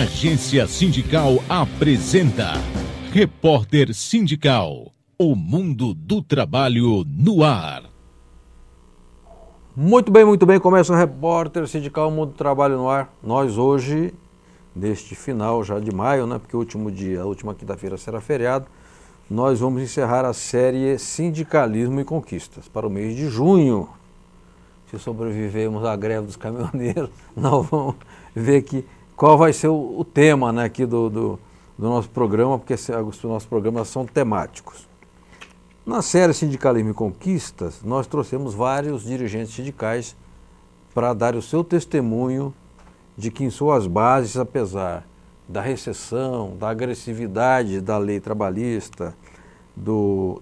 Agência Sindical apresenta Repórter Sindical, o mundo do trabalho no ar. Muito bem, começa o Repórter Sindical, o mundo do trabalho no ar. Nós hoje, neste final já de maio, né, porque a última quinta-feira será feriado, nós vamos encerrar a série Sindicalismo e Conquistas para o mês de junho. Se sobrevivemos à greve dos caminhoneiros, nós vamos ver aqui qual vai ser o tema, né, aqui do nosso programa, porque os nossos programas são temáticos. Na série Sindicalismo e Conquistas, nós trouxemos vários dirigentes sindicais para dar o seu testemunho de que em suas bases, apesar da recessão, da agressividade da lei trabalhista,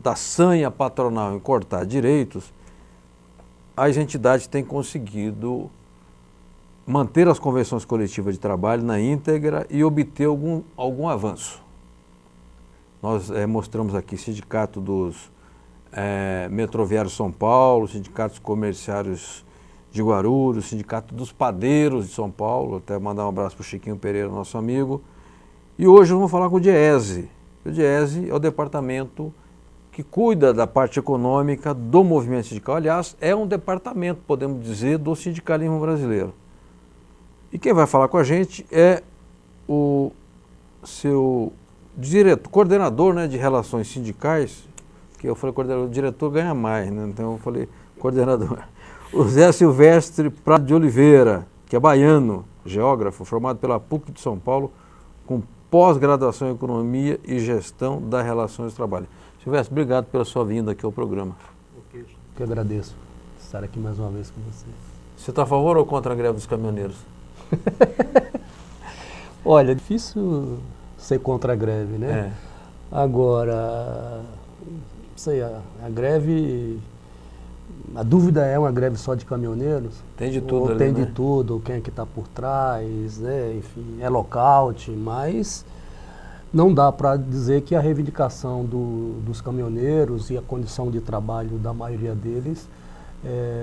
da sanha patronal em cortar direitos, as entidades têm conseguido manter as convenções coletivas de trabalho na íntegra e obter algum avanço. Nós mostramos aqui Sindicato dos Metroviários São Paulo, Sindicatos Comerciários de Guarulhos, Sindicato dos Padeiros de São Paulo, até mandar um abraço para o Chiquinho Pereira, nosso amigo. E hoje vamos falar com o DIEESE. O DIEESE é o departamento que cuida da parte econômica do movimento sindical. Aliás, é um departamento, podemos dizer, do sindicalismo brasileiro. E quem vai falar com a gente é o seu coordenador, né, de relações sindicais, que eu falei coordenador, o diretor ganha mais, né? Então eu falei coordenador. O Zé Silvestre Prado de Oliveira, que é baiano, geógrafo, formado pela PUC de São Paulo, com pós-graduação em Economia e Gestão das Relações de Trabalho. Silvestre, obrigado pela sua vinda aqui ao programa. Eu que agradeço estar aqui mais uma vez com você. Você está a favor ou contra a greve dos caminhoneiros? Olha, é difícil ser contra a greve, né? Agora, não sei, a greve, a dúvida é uma greve só de caminhoneiros? Tem de tudo ou ali, tem né? de tudo, quem é que está por trás, né? Enfim, é lockout, mas não dá para dizer que a reivindicação dos caminhoneiros e a condição de trabalho da maioria deles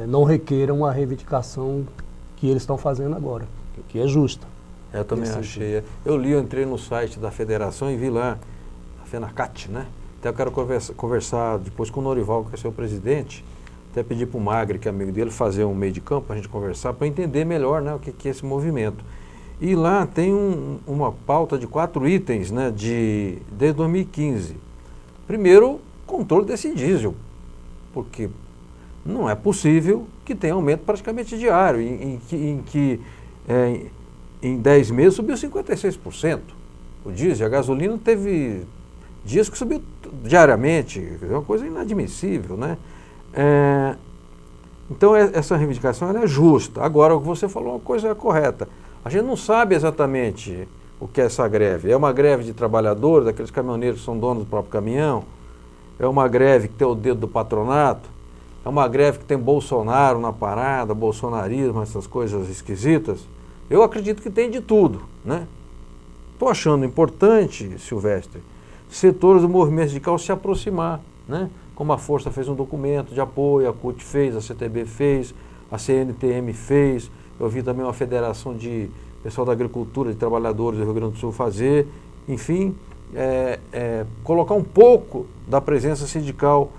não requeram a reivindicação que eles estão fazendo agora, que é justa. Eu também achei. Eu entrei no site da federação e vi lá, a FENACAT, né? Até eu quero conversar depois com o Norival, que é seu presidente, até pedir para o Magri, que é amigo dele, fazer um meio de campo para a gente conversar, para entender melhor, né, o que é esse movimento. E lá tem uma pauta de 4 itens, né, desde 2015. Primeiro, controle desse diesel, porque não é possível que tenha aumento praticamente diário, em que em 10 meses subiu 56%. O diesel, a gasolina teve dias que subiu diariamente, é uma coisa inadmissível, né? Então essa reivindicação ela é justa. Agora, o que você falou é uma coisa correta. A gente não sabe exatamente o que é essa greve. É uma greve de trabalhadores, daqueles caminhoneiros que são donos do próprio caminhão? É uma greve que tem o dedo do patronato? É uma greve que tem Bolsonaro na parada, bolsonarismo, essas coisas esquisitas? Eu acredito que tem de tudo, né? Estou achando importante, Silvestre, setores do movimento sindical se aproximar, né? Como a Força fez um documento de apoio, a CUT fez, a CTB fez, a CNTM fez, eu vi também uma federação de pessoal da agricultura, de trabalhadores do Rio Grande do Sul fazer, enfim, colocar um pouco da presença sindical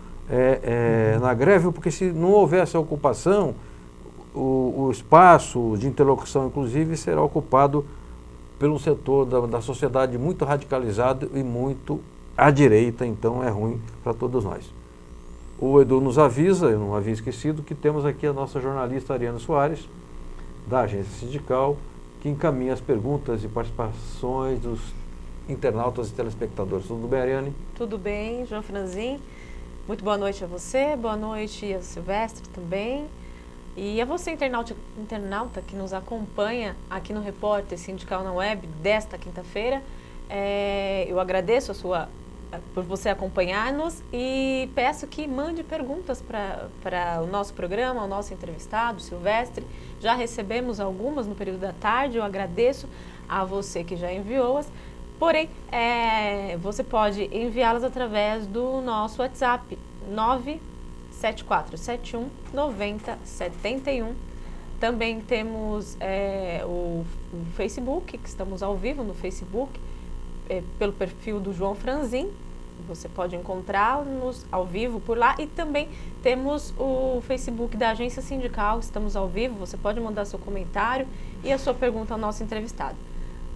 na greve, porque se não houver essa ocupação, o espaço de interlocução, inclusive, será ocupado pelo setor da sociedade muito radicalizado e muito à direita, então é ruim para todos nós. O Edu nos avisa, eu não havia esquecido, que temos aqui a nossa jornalista Ariana Soares, da Agência Sindical, que encaminha as perguntas e participações dos internautas e telespectadores. Tudo bem, Ariane? Tudo bem, João Franzin. Muito boa noite a você, boa noite a Silvestre também. E a você, internauta que nos acompanha aqui no Repórter Sindical na Web desta quinta-feira. Eu agradeço por você acompanhar-nos e peço que mande perguntas para o nosso programa, ao nosso entrevistado, Silvestre. Já recebemos algumas no período da tarde, eu agradeço a você que já enviou-as. Porém, você pode enviá-las através do nosso WhatsApp, 97471 9071. Também temos o Facebook, que estamos ao vivo no Facebook, pelo perfil do João Franzin. Você pode encontrar-nos ao vivo por lá. E também temos o Facebook da Agência Sindical, estamos ao vivo. Você pode mandar seu comentário e a sua pergunta ao nosso entrevistado.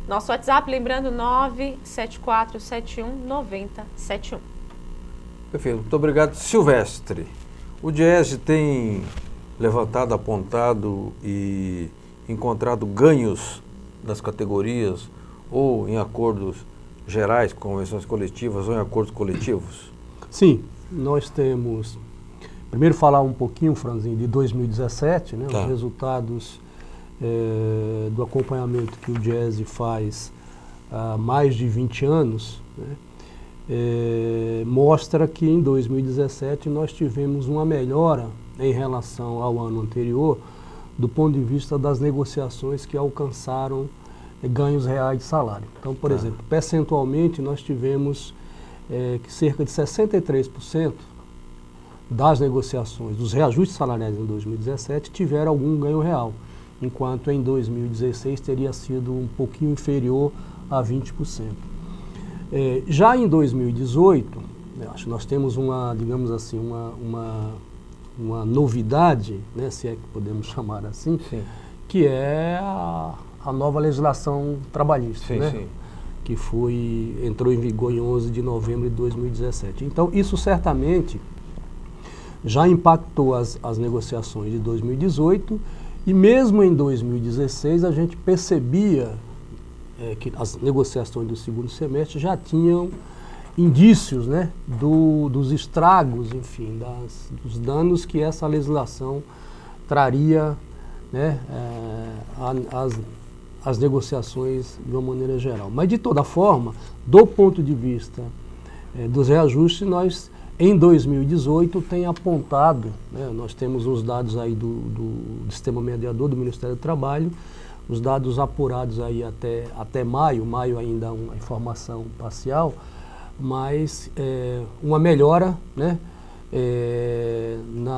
Nosso WhatsApp, lembrando, 974719071. Perfeito, muito obrigado. Silvestre, o Diese tem levantado, apontado e encontrado ganhos das categorias ou em acordos gerais, convenções coletivas ou em acordos coletivos? Sim, nós temos... Primeiro falar um pouquinho, Franzinho, de 2017, né, os resultados do acompanhamento que o Diese faz há mais de 20 anos, né, mostra que em 2017 nós tivemos uma melhora em relação ao ano anterior do ponto de vista das negociações que alcançaram ganhos reais de salário. Então, por exemplo, percentualmente nós tivemos que cerca de 63% das negociações, dos reajustes salariais em 2017 tiveram algum ganho real, enquanto em 2016 teria sido um pouquinho inferior a 20%. Já em 2018, acho que nós temos uma, digamos assim, uma novidade, né, se é que podemos chamar assim, sim, que é a nova legislação trabalhista, sim, né, sim, que entrou em vigor em 11 de novembro de 2017. Então, isso certamente já impactou as negociações de 2018 e mesmo em 2016 a gente percebia que as negociações do segundo semestre já tinham indícios, né, dos estragos, enfim, dos danos que essa legislação traria, né, às negociações de uma maneira geral. Mas, de toda forma, do ponto de vista dos reajustes, nós, em 2018, tem apontado, né, nós temos os dados aí do Sistema Mediador do Ministério do Trabalho, os dados apurados aí até maio ainda uma informação parcial, mas uma melhora, né,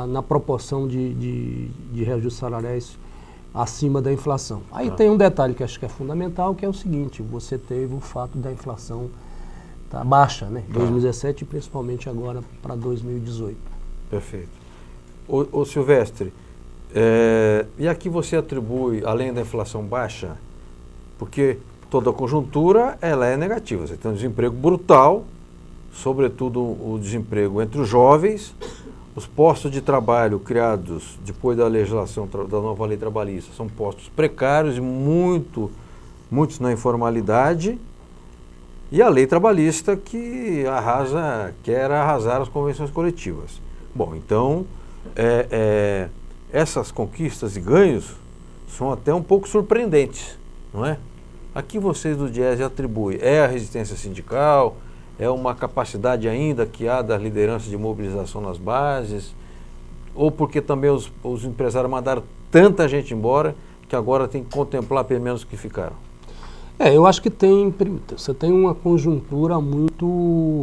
na proporção de reajustes salariais acima da inflação. Aí tem um detalhe que acho que é fundamental, que é o seguinte: você teve o fato da inflação tá baixa, né, em 2017 e principalmente agora para 2018. Perfeito. Ô Silvestre, e aqui você atribui, além da inflação baixa, porque toda a conjuntura ela é negativa. Você tem um desemprego brutal, sobretudo o desemprego entre os jovens, os postos de trabalho criados depois da legislação da nova lei trabalhista são postos precários e muitos na informalidade, e a lei trabalhista que quer arrasar as convenções coletivas. Bom, então essas conquistas e ganhos são até um pouco surpreendentes, não é? A que vocês do Diese atribuem? É a resistência sindical? É uma capacidade ainda que há das lideranças de mobilização nas bases? Ou porque também os empresários mandaram tanta gente embora que agora tem que contemplar pelo menos os que ficaram? Eu acho que você tem uma conjuntura muito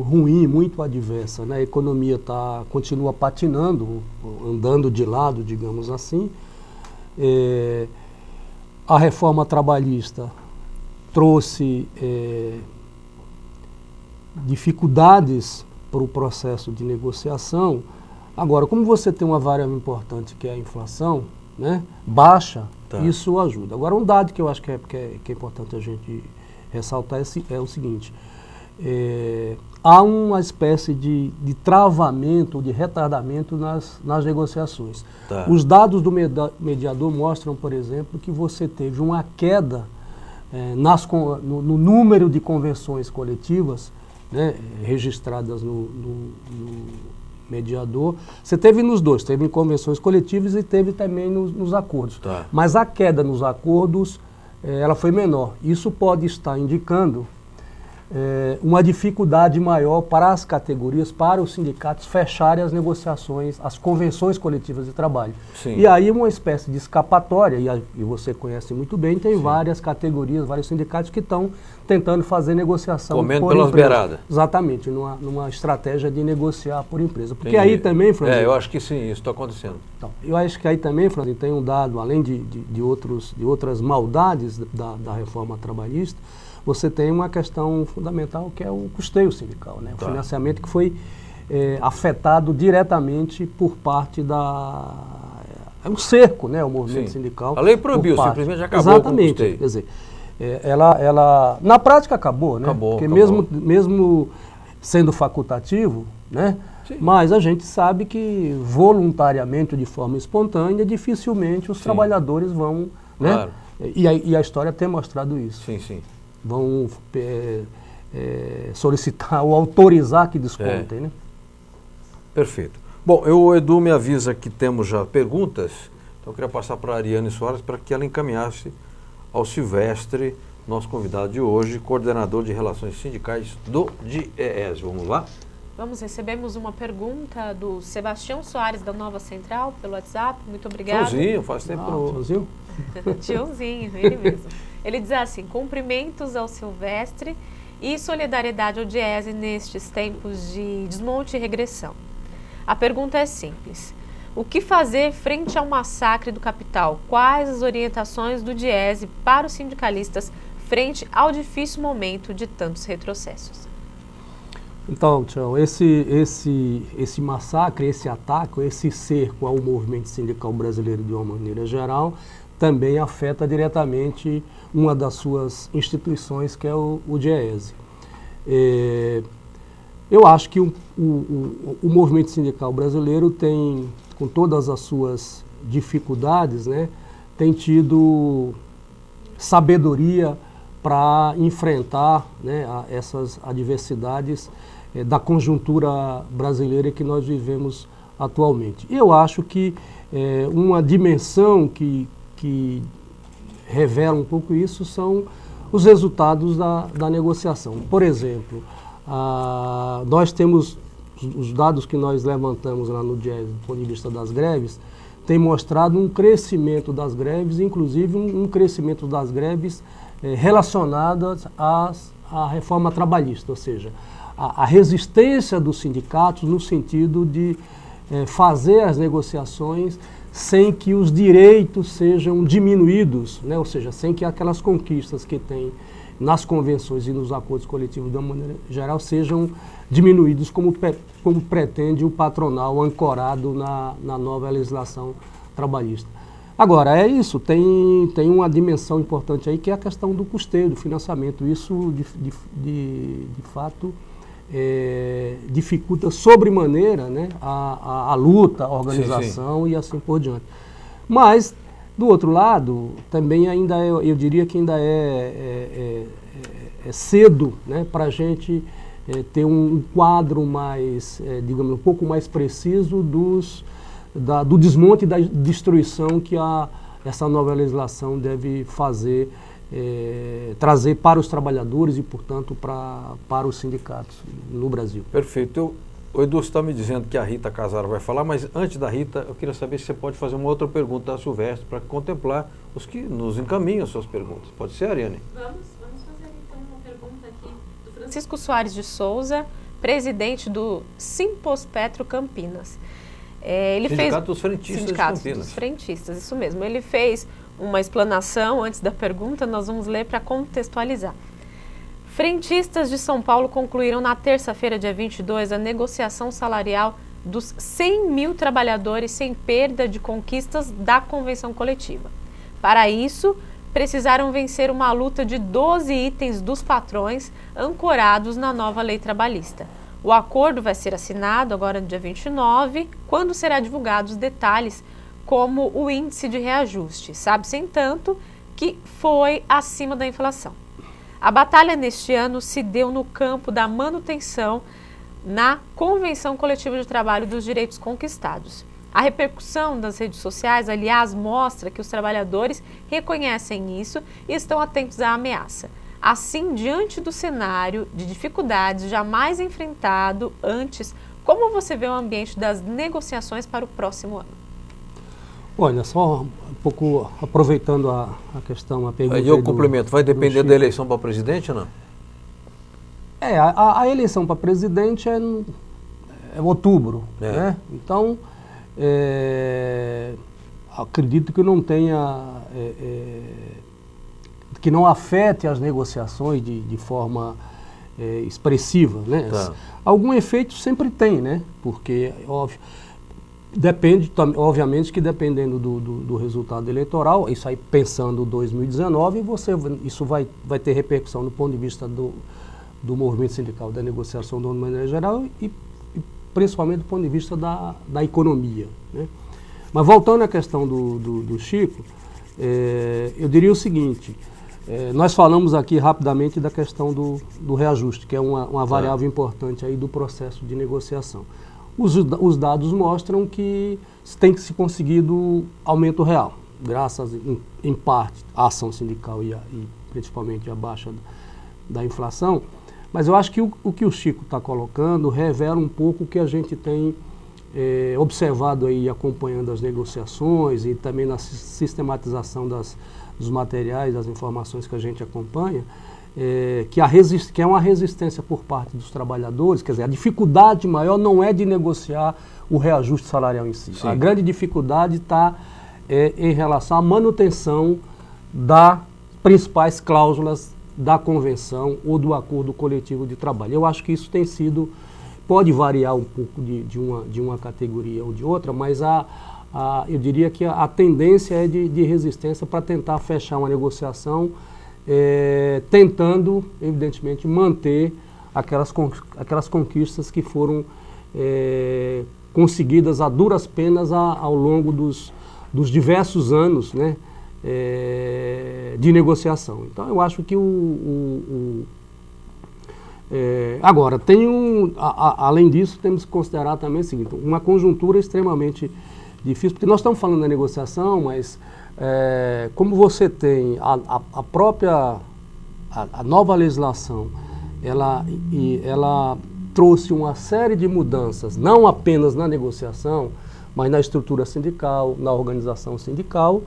ruim, muito adversa, né? A economia continua patinando, andando de lado, digamos assim. A reforma trabalhista trouxe dificuldades para o processo de negociação. Agora, como você tem uma variável importante que é a inflação, né, baixa, isso ajuda. Agora, um dado que eu acho que é importante a gente ressaltar é o seguinte: há uma espécie de travamento, de retardamento nas negociações. Os dados do mediador mostram, por exemplo, que você teve uma queda no número de convenções coletivas, né, registradas no mediador. Você teve nos dois, teve em convenções coletivas e teve também nos acordos. Mas a queda nos acordos, ela foi menor. Isso pode estar indicando uma dificuldade maior para as categorias, para os sindicatos fecharem as negociações, as convenções coletivas de trabalho. Sim. E aí uma espécie de escapatória, e você conhece muito bem, tem várias categorias, vários sindicatos que estão tentando fazer negociação comendo por pelas empresa. beiradas. Exatamente, numa estratégia de negociar por empresa. Porque Entendi. aí também, Franzinho... eu acho que sim, isso está acontecendo. Então, eu acho que aí também, Franzinho, tem um dado, além de outras maldades da reforma trabalhista, você tem uma questão fundamental que é o custeio sindical, né? O financiamento que foi afetado diretamente por parte da... É um cerco, né? O movimento sindical. A lei proibiu, simplesmente acabou. Exatamente, com o custeio. quer dizer, ela na prática acabou, né? Porque mesmo sendo facultativo, né? Sim. Mas a gente sabe que voluntariamente, de forma espontânea, dificilmente os trabalhadores vão, claro, né? E a história tem mostrado isso. Sim, sim. Vão solicitar ou autorizar que descontem, né? Perfeito. Bom, o Edu me avisa que temos já perguntas, então eu queria passar para a Ariane Soares para que ela encaminhasse ao Silvestre, nosso convidado de hoje, coordenador de relações sindicais do DIEESE. Vamos lá? Recebemos uma pergunta do Sebastião Soares, da Nova Central, pelo WhatsApp. Muito obrigada. Tiozinho, faz tempo. Tiozinho? Tiozinho, ele mesmo. Ele diz assim: cumprimentos ao Silvestre e solidariedade ao DIEESE nestes tempos de desmonte e regressão. A pergunta é simples: o que fazer frente ao massacre do capital? Quais as orientações do DIEESE para os sindicalistas frente ao difícil momento de tantos retrocessos? Então, Tião, esse massacre, esse ataque, esse cerco ao movimento sindical brasileiro de uma maneira geral, também afeta diretamente uma das suas instituições, que é o DIEESE. Eu acho que o movimento sindical brasileiro tem, com todas as suas dificuldades, né, tem tido sabedoria para enfrentar, né, essas adversidades da conjuntura brasileira que nós vivemos atualmente. Eu acho que uma dimensão que revela um pouco isso são os resultados da negociação. Por exemplo, nós temos os dados que nós levantamos lá no DIEESE, do ponto de vista das greves, tem mostrado um crescimento das greves, inclusive um crescimento das greves relacionadas à reforma trabalhista, ou seja, a resistência dos sindicatos no sentido de fazer as negociações sem que os direitos sejam diminuídos, né? Ou seja, sem que aquelas conquistas que tem nas convenções e nos acordos coletivos de uma maneira geral sejam diminuídos como pretende o patronal ancorado na nova legislação trabalhista. Agora, é isso, tem uma dimensão importante aí que é a questão do custeio, do financiamento. Isso, de fato, dificulta sobremaneira, né, a luta, a organização, sim, e assim por diante. Mas, do outro lado, também ainda eu diria que ainda é cedo, né, para a gente ter um quadro mais, digamos, um pouco mais preciso do desmonte e da destruição que essa nova legislação deve fazer, trazer para os trabalhadores e, portanto, para os sindicatos no Brasil. Perfeito. O Edu está me dizendo que a Rita Casaro vai falar, mas antes da Rita, eu queria saber se você pode fazer uma outra pergunta da Silvestre para contemplar os que nos encaminham suas perguntas. Pode ser, Ariane? Vamos fazer então uma pergunta aqui do Francisco Soares de Souza, presidente do Simpospetro Campinas. Sindicato dos Frentistas de Campinas. Dos Frentistas, isso mesmo. Ele fez uma explanação antes da pergunta, nós vamos ler para contextualizar. Frentistas de São Paulo concluíram na terça-feira, dia 22, a negociação salarial dos 100 mil trabalhadores sem perda de conquistas da convenção coletiva. Para isso, precisaram vencer uma luta de 12 itens dos patrões ancorados na nova lei trabalhista. O acordo vai ser assinado agora no dia 29, quando será divulgados os detalhes, como o índice de reajuste. Sabe-se, entanto, que foi acima da inflação. A batalha neste ano se deu no campo da manutenção na Convenção Coletiva de Trabalho dos Direitos Conquistados. A repercussão das redes sociais, aliás, mostra que os trabalhadores reconhecem isso e estão atentos à ameaça. Assim, diante do cenário de dificuldades jamais enfrentado antes, como você vê o ambiente das negociações para o próximo ano? Olha, só um pouco aproveitando a questão, a pergunta... Aí eu complemento, vai depender da eleição para presidente ou não? A eleição para presidente é outubro, né? Então, acredito que não tenha... que não afete as negociações de forma expressiva, né? Tá. Algum efeito sempre tem, né? Porque, óbvio, depende, obviamente que dependendo do resultado eleitoral, isso aí pensando 2019, isso vai ter repercussão do ponto de vista do movimento sindical, da negociação de uma maneira geral e principalmente do ponto de vista da economia, né? Mas voltando à questão do Chico, eu diria o seguinte, nós falamos aqui rapidamente da questão do reajuste, que é uma variável importante aí do processo de negociação. Os dados mostram que tem se conseguido aumento real, graças, em parte, à ação sindical e principalmente à baixa da inflação. Mas eu acho que o que o Chico está colocando revela um pouco o que a gente tem observado aí, acompanhando as negociações e também na sistematização dos materiais, das informações que a gente acompanha, que é uma resistência por parte dos trabalhadores. Quer dizer, a dificuldade maior não é de negociar o reajuste salarial em si. Sim. A grande dificuldade está em relação à manutenção das principais cláusulas da convenção ou do acordo coletivo de trabalho. Eu acho que isso tem sido, pode variar um pouco de uma categoria ou de outra, mas eu diria que a tendência é de resistência para tentar fechar uma negociação, tentando, evidentemente, manter aquelas conquistas que foram conseguidas a duras penas ao longo dos diversos anos, né, de negociação. Então, eu acho que agora, além disso, temos que considerar também o seguinte, uma conjuntura extremamente difícil, porque nós estamos falando da negociação, mas como você tem a própria nova legislação, ela trouxe uma série de mudanças, não apenas na negociação, mas na estrutura sindical, na organização sindical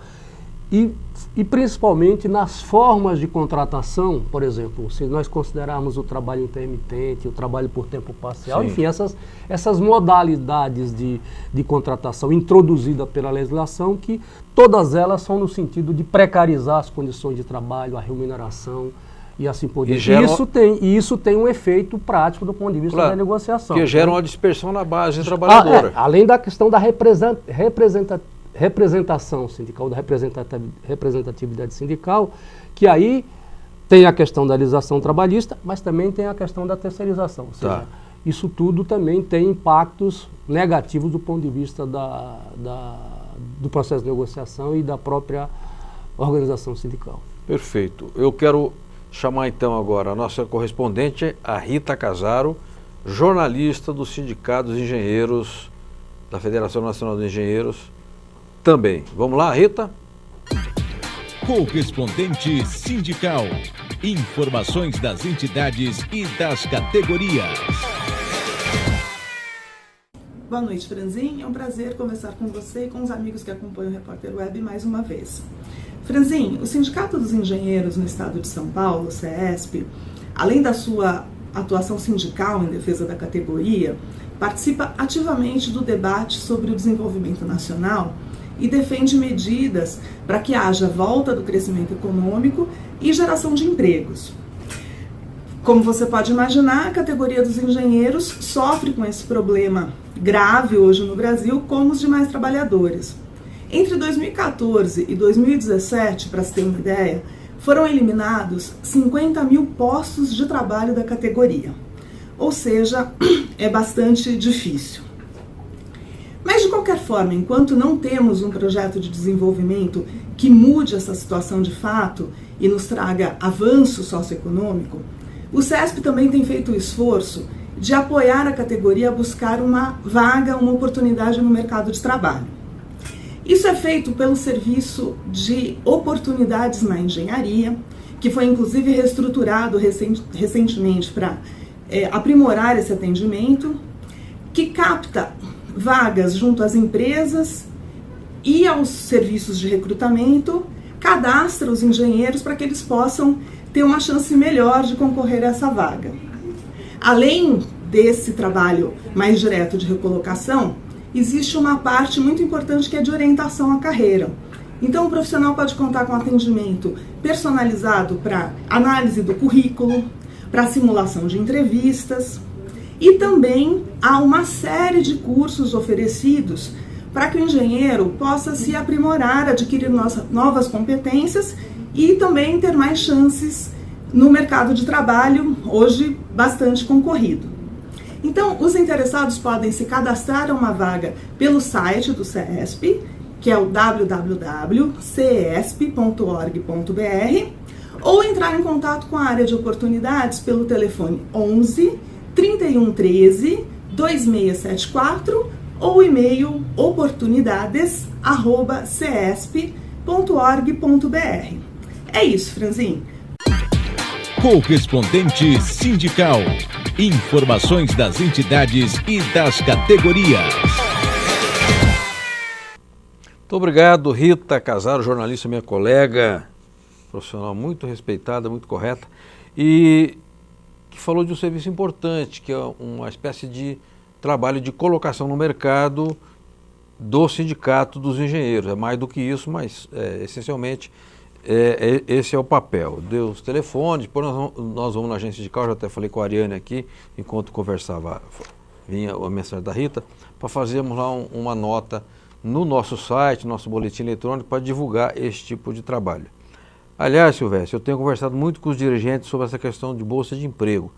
e principalmente nas formas de contratação. Por exemplo, se nós considerarmos o trabalho intermitente, o trabalho por tempo parcial, sim, enfim, essas modalidades de contratação introduzida pela legislação, que todas elas são no sentido de precarizar as condições de trabalho, a remuneração e assim por diante. E isso tem um efeito prático do ponto de vista da negociação. Que gera uma dispersão na base trabalhadora. Além da questão da representação sindical, da representatividade sindical, que aí tem a questão da legislação trabalhista, mas também tem a questão da terceirização. Ou seja, isso tudo também tem impactos negativos do ponto de vista do processo de negociação e da própria organização sindical. Perfeito. Eu quero chamar então agora a nossa correspondente, a Rita Casaro, jornalista do Sindicato dos Engenheiros, da Federação Nacional dos Engenheiros, também. Vamos lá, Rita? Correspondente sindical. Informações das entidades e das categorias. Boa noite, Franzin. É um prazer conversar com você e com os amigos que acompanham o Repórter Web mais uma vez. Franzin, o Sindicato dos Engenheiros no Estado de São Paulo, o CESP, além da sua atuação sindical em defesa da categoria, participa ativamente do debate sobre o desenvolvimento nacional e defende medidas para que haja volta do crescimento econômico e geração de empregos. Como você pode imaginar, a categoria dos engenheiros sofre com esse problema grave hoje no Brasil, como os demais trabalhadores. Entre 2014 e 2017, para se ter uma ideia, foram eliminados 50 mil postos de trabalho da categoria. Ou seja, é bastante difícil. Mas, de qualquer forma, enquanto não temos um projeto de desenvolvimento que mude essa situação de fato e nos traga avanço socioeconômico, o CESP também tem feito o esforço de apoiar a categoria a buscar uma vaga, uma oportunidade no mercado de trabalho. Isso é feito pelo Serviço de Oportunidades na Engenharia, que que foi inclusive reestruturado recentemente para aprimorar esse atendimento, que capta vagas junto às empresas e aos serviços de recrutamento, cadastra os engenheiros para que eles possam ter uma chance melhor de concorrer a essa vaga. Além desse trabalho mais direto de recolocação, existe uma parte muito importante que é de orientação à carreira. Então, o profissional pode contar com atendimento personalizado para análise do currículo, para simulação de entrevistas, e também há uma série de cursos oferecidos para que o engenheiro possa se aprimorar, adquirir novas competências e também ter mais chances no mercado de trabalho, hoje bastante concorrido. Então, os interessados podem se cadastrar a uma vaga pelo site do CESP, que é o www.cesp.org.br, ou entrar em contato com a área de oportunidades pelo telefone 11 3113 2674 ou e-mail oportunidades@cesp.org.br. É isso, Franzinho. Correspondente sindical. Informações das entidades e das categorias. Muito obrigado, Rita Casaro, jornalista, minha colega, profissional muito respeitada, muito correta, e que falou de um serviço importante, que é uma espécie de trabalho de colocação no mercado do Sindicato dos Engenheiros. É mais do que isso, mas essencialmente esse é o papel. Deu os telefones, depois nós vamos na agência sindical, já até falei com a Ariane aqui, enquanto conversava, vinha a mensagem da Rita, para fazermos lá uma nota no nosso site, nosso boletim eletrônico, para divulgar esse tipo de trabalho. Aliás, Silvestre, eu tenho conversado muito com os dirigentes sobre essa questão de bolsa de emprego,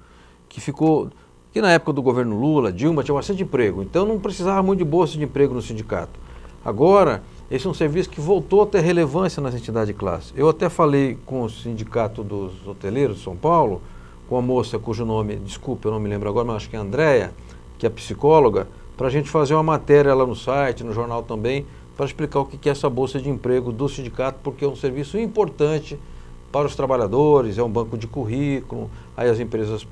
que na época do governo Lula, Dilma, tinha bastante emprego, então não precisava muito de bolsa de emprego no sindicato. Agora, esse é um serviço que voltou a ter relevância nas entidades de classe. Eu até falei com o Sindicato dos Hoteleiros de São Paulo, com a moça cujo nome, desculpe, eu não me lembro agora, mas acho que é a Andréia, que é psicóloga, para a gente fazer uma matéria lá no site, no jornal também, para explicar o que é essa bolsa de emprego do sindicato, porque é um serviço importante para os trabalhadores, é um banco de currículo, aí as empresas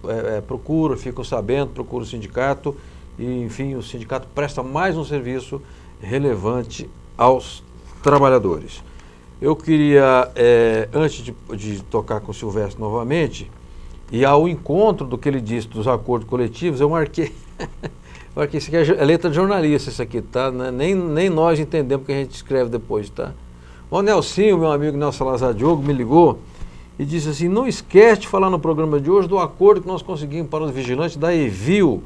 procuram, ficam sabendo, procuram o sindicato, e enfim, o sindicato presta mais um serviço relevante aos trabalhadores. Eu queria, antes de tocar com o Silvestre novamente, e ao encontro do que ele disse dos acordos coletivos, eu marquei, isso aqui é letra de jornalista, isso aqui, tá? Nem nós entendemos o que a gente escreve depois, tá? O Nelsinho, meu amigo Nelson Salazar Diogo, me ligou e disse assim, não esquece de falar no programa de hoje do acordo que nós conseguimos para os vigilantes da Evil,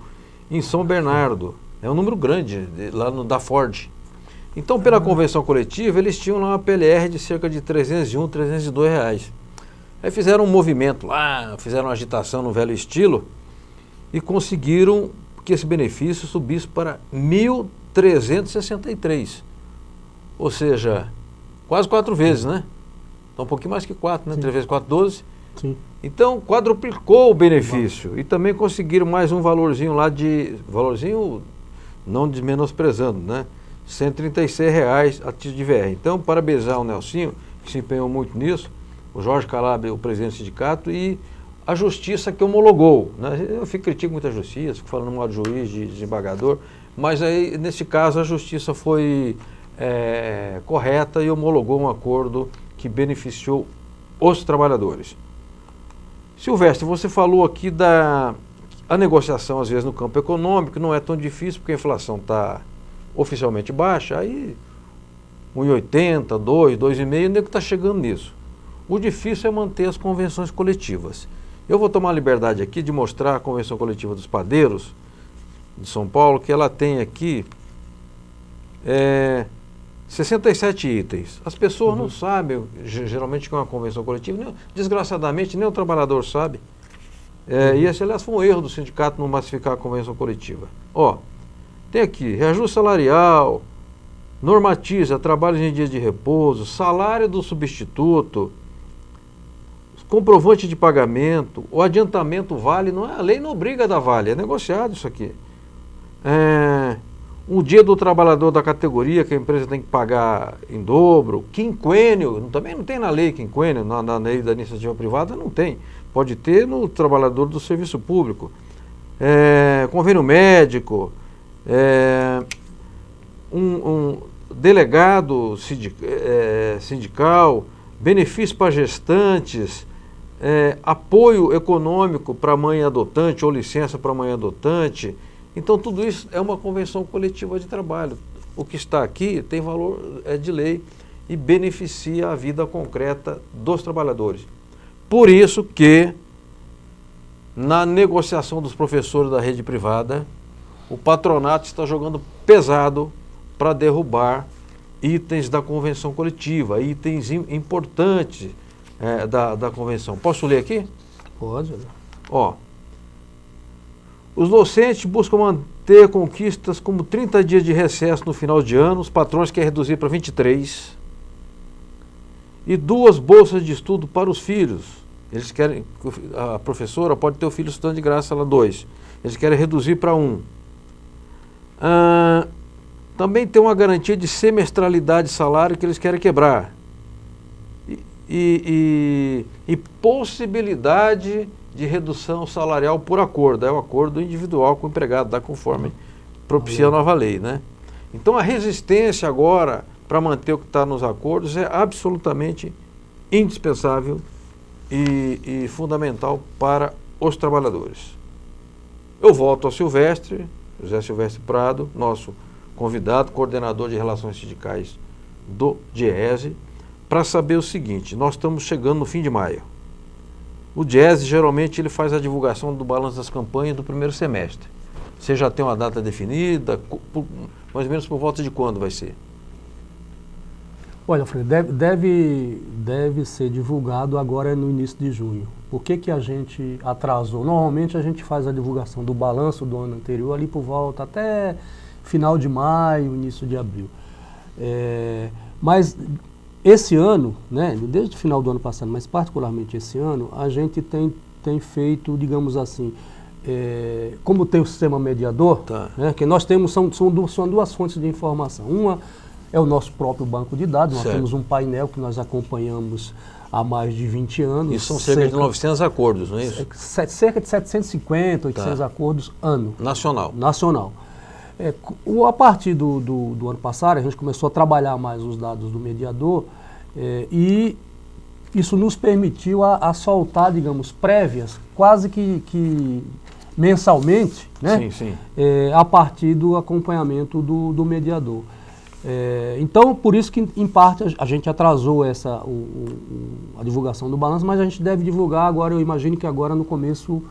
em São Bernardo. É um número grande, lá da Ford. Então, pela convenção coletiva, eles tinham lá uma PLR de cerca de R$301, R$302. Aí fizeram um movimento lá, fizeram uma agitação no velho estilo e conseguiram que esse benefício subisse para 1.363. Ou seja, quase 4 vezes, né? Então, um pouquinho mais que 4, né? 3 vezes 4, 12. Sim. Então, quadruplicou o benefício. E também conseguiram mais um valorzinho lá valorzinho não desmenosprezando, né? R$136 a título de VR. Então, parabenizar o Nelsinho, que se empenhou muito nisso, o Jorge Calabria, o presidente do sindicato, e a justiça que homologou, né? Eu critico muito a justiça, fico falando mal de juiz, de desembargador, mas aí, nesse caso, a justiça foi correta e homologou um acordo que beneficiou os trabalhadores. Silvestre, você falou aqui a negociação, às vezes, no campo econômico, não é tão difícil, porque a inflação está oficialmente baixa, aí 1,80, 2, 2,5, o nego está chegando nisso. O difícil é manter as convenções coletivas. Eu vou tomar a liberdade aqui de mostrar a Convenção Coletiva dos Padeiros de São Paulo, que ela tem aqui 67 itens. As pessoas não sabem, geralmente, que é uma convenção coletiva, desgraçadamente nem o trabalhador sabe. E esse, aliás, foi um erro do sindicato não massificar a convenção coletiva. Tem aqui, reajuste salarial, normatiza trabalhos em dias de repouso, salário do substituto, comprovante de pagamento, o adiantamento vale, a lei não obriga a dar vale, é negociado isso aqui. Um dia do trabalhador da categoria que a empresa tem que pagar em dobro, quinquênio, também não tem na lei quinquênio, na lei da iniciativa privada não tem. Pode ter no trabalhador do serviço público. Convênio médico, um delegado sindical, benefício para gestantes, apoio econômico para mãe adotante ou licença para mãe adotante. Então tudo isso é uma convenção coletiva de trabalho. O que está aqui tem valor de lei e beneficia a vida concreta dos trabalhadores. Por isso que na negociação dos professores da rede privada, o patronato está jogando pesado para derrubar itens da convenção coletiva, itens importantes da convenção. Posso ler aqui? Pode. Ó, os docentes buscam manter conquistas como 30 dias de recesso no final de ano, os patrões querem reduzir para 23, e 2 bolsas de estudo para os filhos. Eles querem, a professora pode ter o filho estudando de graça, ela 2. Eles querem reduzir para 1. Também tem uma garantia de semestralidade de salário que eles querem quebrar. E possibilidade de redução salarial por acordo. É o acordo individual com o empregado, dá conforme propicia a nova lei, né? Então a resistência agora para manter o que está nos acordos é absolutamente indispensável e fundamental para os trabalhadores. Eu volto ao Silvestre, José Silvestre Prado, nosso convidado, coordenador de relações sindicais do DIEESE, para saber o seguinte: nós estamos chegando no fim de maio. O DIEESE geralmente ele faz a divulgação do balanço das campanhas do primeiro semestre. Você já tem uma data definida? Mais ou menos por volta de quando vai ser? Olha, Fred, deve ser divulgado agora no início de junho. Por que a gente atrasou? Normalmente a gente faz a divulgação do balanço do ano anterior ali por volta até final de maio, início de abril. Mas esse ano, né, desde o final do ano passado, mas particularmente esse ano, a gente tem feito, digamos assim, como tem o sistema mediador, tá, né, que nós temos, são 2 fontes de informação. Uma é o nosso próprio banco de dados, nós temos um painel que nós acompanhamos há mais de 20 anos. E são cerca de 900 acordos, não é isso? Cerca de 750, 800 acordos ano. Nacional. Nacional. A partir do ano passado, a gente começou a trabalhar mais os dados do mediador e isso nos permitiu a soltar, digamos, prévias, quase que mensalmente, né? Sim, sim. A partir do acompanhamento do mediador. Então, por isso que, em parte, a gente atrasou a divulgação do balanço, mas a gente deve divulgar agora, eu imagino que agora no começo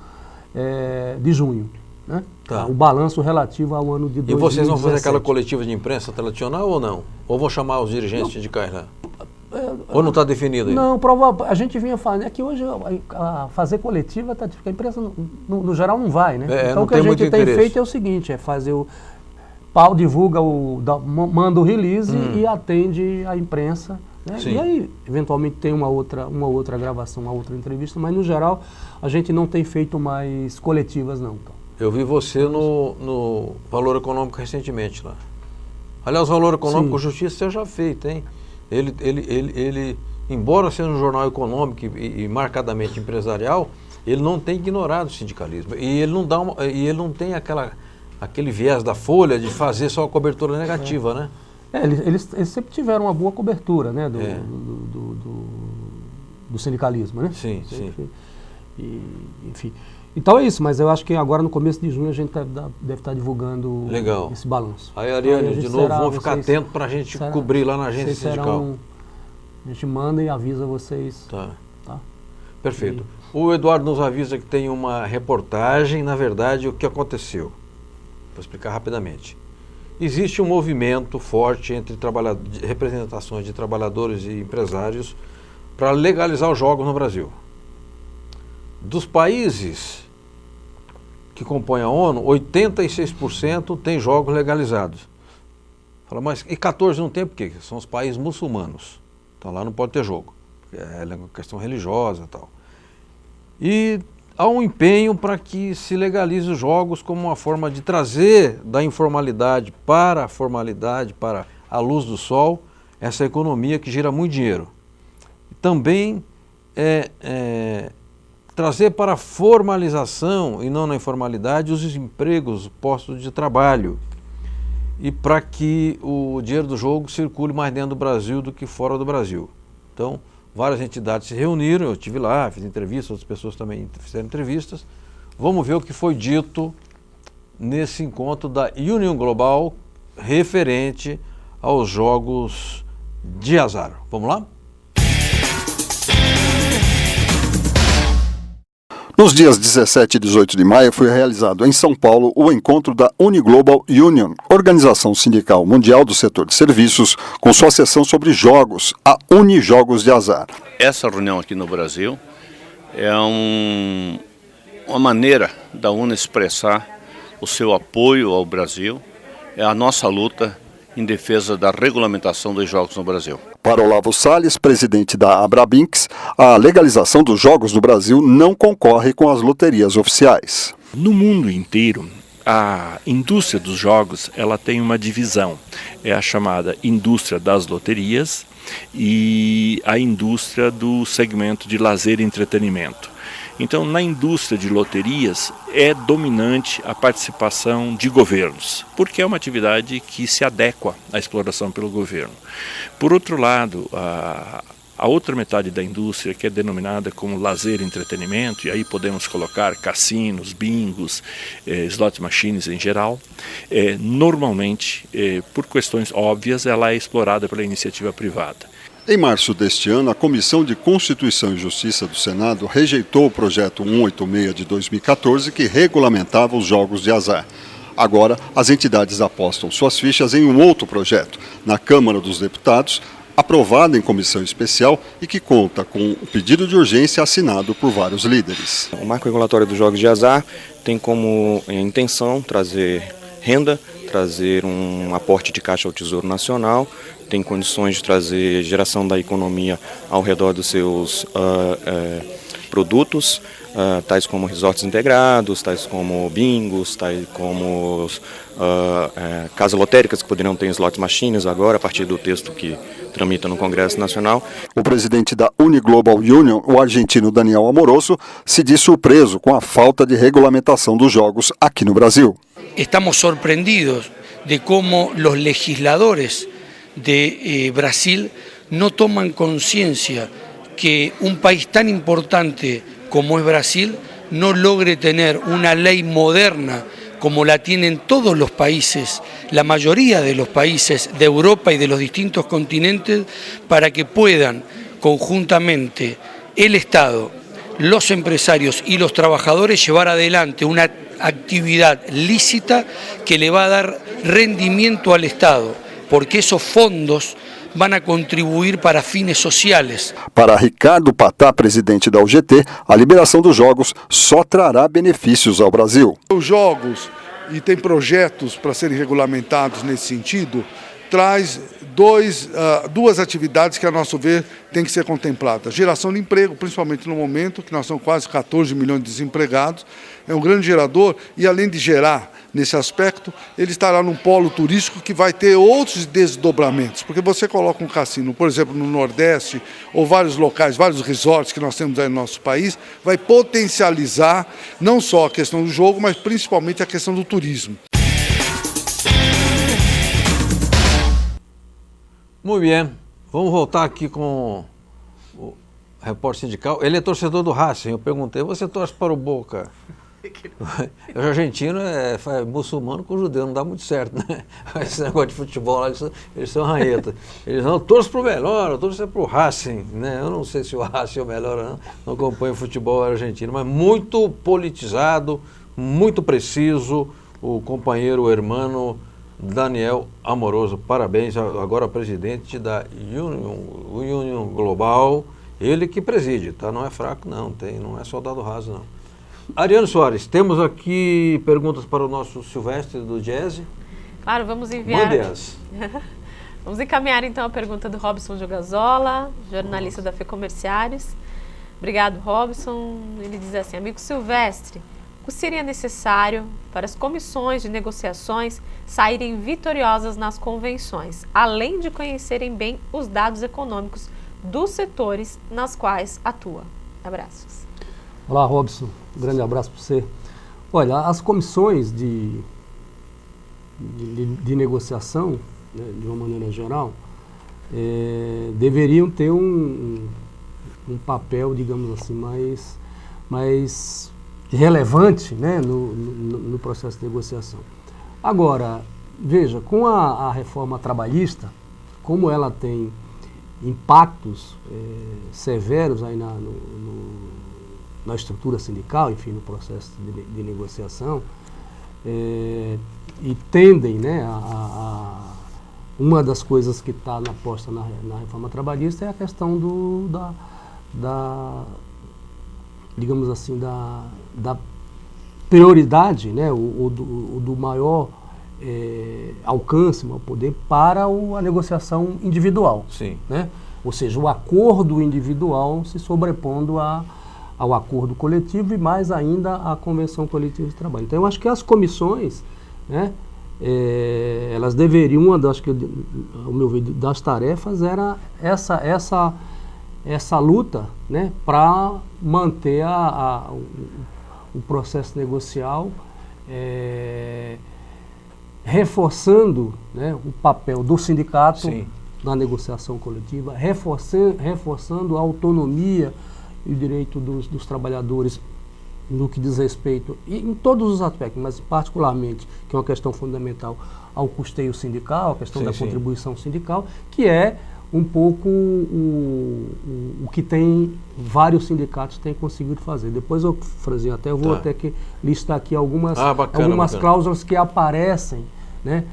de junho. Né? Tá. O balanço relativo ao ano de 2017. E vocês vão fazer aquela coletiva de imprensa tradicional ou não? Ou vão chamar os dirigentes sindicais lá? Ou não está definido ainda? Não, a gente vinha falando, é que hoje fazer coletiva, a imprensa no geral não vai, né? Então o que a gente tem feito é o seguinte, fazer o pau, divulga, manda o release e atende a imprensa. Né? E aí, eventualmente, tem uma outra gravação, uma outra entrevista, mas no geral a gente não tem feito mais coletivas, não. Então. Eu vi você no Valor Econômico recentemente lá. Aliás, o Valor Econômico, Justiça, você já feito, hein? Ele, embora seja um jornal econômico e marcadamente empresarial, ele não tem ignorado o sindicalismo. E ele não tem aquele viés da Folha de fazer só a cobertura negativa, né? Eles sempre tiveram uma boa cobertura, né, do sindicalismo, né? Sim, sim. Enfim. Então é isso, mas eu acho que agora no começo de junho a gente deve estar divulgando esse balanço. Aí, Ariane, de novo, vamos ficar atento para a gente cobrir lá na agência sindical. A gente manda e avisa vocês. Tá. Perfeito. O Eduardo nos avisa que tem uma reportagem, na verdade, o que aconteceu. Vou explicar rapidamente. Existe um movimento forte entre representações de trabalhadores e empresários para legalizar os jogos no Brasil. Dos países que compõem a ONU, 86% tem jogos legalizados. Fala, mas e 14 não tem por quê? São os países muçulmanos. Então lá não pode ter jogo. É uma questão religiosa e tal. E há um empenho para que se legalize os jogos como uma forma de trazer da informalidade para a formalidade, para a luz do sol, essa economia que gira muito dinheiro. Também trazer para a formalização e não na informalidade os empregos, os postos de trabalho, e para que o dinheiro do jogo circule mais dentro do Brasil do que fora do Brasil. Então, várias entidades se reuniram, eu estive lá, fiz entrevistas, outras pessoas também fizeram entrevistas. Vamos ver o que foi dito nesse encontro da Union Global referente aos jogos de azar. Vamos lá? Nos dias 17 e 18 de maio foi realizado em São Paulo o encontro da Uniglobal Union, organização sindical mundial do setor de serviços, com sua sessão sobre jogos, a Unijogos de Azar. Essa reunião aqui no Brasil é uma maneira da UNA expressar o seu apoio ao Brasil, é a nossa luta em defesa da regulamentação dos jogos no Brasil. Para Olavo Salles, presidente da Abrabinks, a legalização dos jogos no Brasil não concorre com as loterias oficiais. No mundo inteiro, a indústria dos jogos ela tem uma divisão, é a chamada indústria das loterias e a indústria do segmento de lazer e entretenimento. Então, na indústria de loterias é dominante a participação de governos, porque é uma atividade que se adequa à exploração pelo governo. Por outro lado, a outra metade da indústria, que é denominada como lazer e entretenimento, e aí podemos colocar cassinos, bingos, slot machines em geral, normalmente, por questões óbvias, ela é explorada pela iniciativa privada. Em março deste ano, a Comissão de Constituição e Justiça do Senado rejeitou o projeto 186 de 2014 que regulamentava os jogos de azar. Agora, as entidades apostam suas fichas em um outro projeto, na Câmara dos Deputados, aprovado em comissão especial e que conta com o pedido de urgência assinado por vários líderes. O marco regulatório dos jogos de azar tem como intenção trazer renda, trazer um aporte de caixa ao Tesouro Nacional, tem condições de trazer geração da economia ao redor dos seus produtos, tais como resorts integrados, tais como bingos, tais como casas lotéricas que poderão ter slot machines agora, a partir do texto que tramita no Congresso Nacional. O presidente da Uniglobal Union, o argentino Daniel Amoroso, se diz surpreso com a falta de regulamentação dos jogos aqui no Brasil. Estamos sorprendidos de como os legisladores de Brasil no toman conciencia que un país tan importante como es Brasil no logre tener una ley moderna como la tienen todos los países, la mayoría de los países de Europa y de los distintos continentes, para que puedan conjuntamente el Estado, los empresarios y los trabajadores llevar adelante una actividad lícita que le va a dar rendimiento al Estado, porque esos fondos van a contribuir para fines sociais. Para Ricardo Patá, presidente da UGT, a liberação dos jogos só trará benefícios ao Brasil. Os jogos, e tem projetos para serem regulamentados nesse sentido, traz duas atividades que, a nosso ver, tem que ser contempladas. Geração de emprego, principalmente no momento que nós somos quase 14 milhões de desempregados, é um grande gerador e, além de gerar nesse aspecto, ele estará num polo turístico que vai ter outros desdobramentos, porque você coloca um cassino, por exemplo, no Nordeste, ou vários locais, vários resorts que nós temos aí no nosso país, vai potencializar não só a questão do jogo, mas principalmente a questão do turismo. Muito bem, vamos voltar aqui com o repórter sindical. Ele é torcedor do Racing, eu perguntei, você torce para o Boca? O argentino é muçulmano com judeu, não dá muito certo, né? Esse negócio de futebol lá, eles são ranheta. Eles não, eu torço para o melhor, eu torço para o Racing, né? Eu não sei se o Racing é o melhor, não acompanho o futebol argentino, mas muito politizado, muito preciso, o companheiro, o hermano Daniel Amoroso, parabéns, agora presidente da Union Global, ele que preside, tá? Não é fraco não, não é soldado raso não. Ariane Soares, temos aqui perguntas para o nosso Silvestre do Jazz. Claro, vamos enviar. Mande-as. Vamos encaminhar então a pergunta do Robson Giogazola, jornalista da FEComerciários. Obrigado, Robson. Ele diz assim, amigo Silvestre, o que seria necessário para as comissões de negociações saírem vitoriosas nas convenções, além de conhecerem bem os dados econômicos dos setores nas quais atua? Abraços. Olá, Robson. Um grande abraço para você. Olha, as comissões de negociação, né, de uma maneira geral, deveriam ter um papel, digamos assim, mais relevante, né, no processo de negociação. Agora, veja, com a reforma trabalhista, como ela tem impactos severos aí na estrutura sindical, enfim, no processo de negociação, e tendem, né, uma das coisas que está posta na reforma trabalhista é a questão digamos assim, da prioridade, né, do maior alcance, maior poder para a negociação individual. Sim. Né? Ou seja, o acordo individual se sobrepondo ao acordo coletivo e mais ainda à convenção coletiva de trabalho. Então eu acho que as comissões, né, elas deveriam, ao meu ver, das tarefas era essa luta, né, para manter o processo negocial, reforçando, né, o papel do sindicato Sim. na negociação coletiva, reforçando a autonomia e o direito dos trabalhadores no que diz respeito, e em todos os aspectos, mas particularmente, que é uma questão fundamental, ao custeio sindical, a questão da contribuição sindical, que é um pouco o que vários sindicatos têm conseguido fazer. Depois, Franzinho, eu vou até que listar aqui algumas cláusulas que aparecem, né,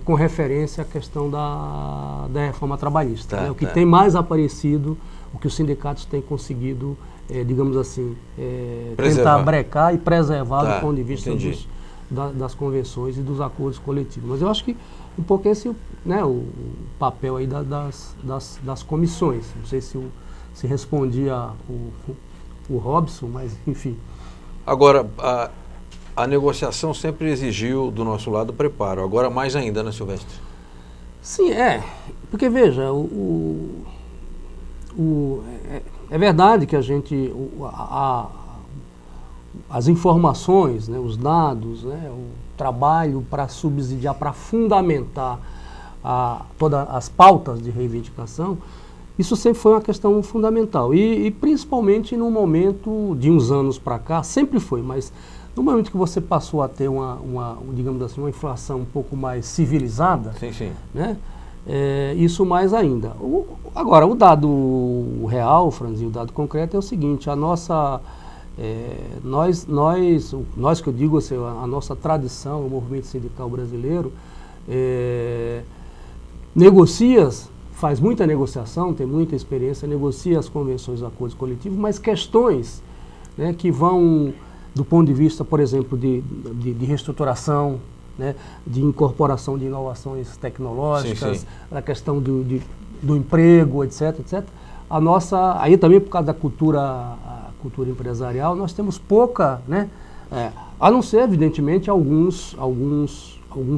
com referência à questão da reforma trabalhista. Né, o que tem mais aparecido, o que os sindicatos têm conseguido, digamos assim, tentar brecar e preservar do ponto de vista das convenções e dos acordos coletivos. Mas eu acho que um pouco esse, né, o papel aí das comissões. Não sei se respondia o Robson, mas enfim. Agora, a negociação sempre exigiu do nosso lado preparo, agora mais ainda, né, Silvestre? Sim, porque veja, é verdade que as informações, né, os dados, né, o trabalho para subsidiar, para fundamentar todas as pautas de reivindicação, isso sempre foi uma questão fundamental. E principalmente no momento de uns anos para cá, sempre foi, mas no momento que você passou a ter digamos assim, uma inflação um pouco mais civilizada, né, isso mais ainda. Agora, o dado real, Franzinho, o dado concreto é o seguinte: a nossa, nós que eu digo assim, a nossa tradição, o movimento sindical brasileiro, faz muita negociação, tem muita experiência, negocia as convenções e acordos coletivos, mas questões, né, que vão do ponto de vista, por exemplo, de reestruturação, né, de incorporação de inovações tecnológicas, a questão do emprego, etc. A nossa, aí também por causa da cultura empresarial, nós temos pouca, né, a não ser, evidentemente, alguns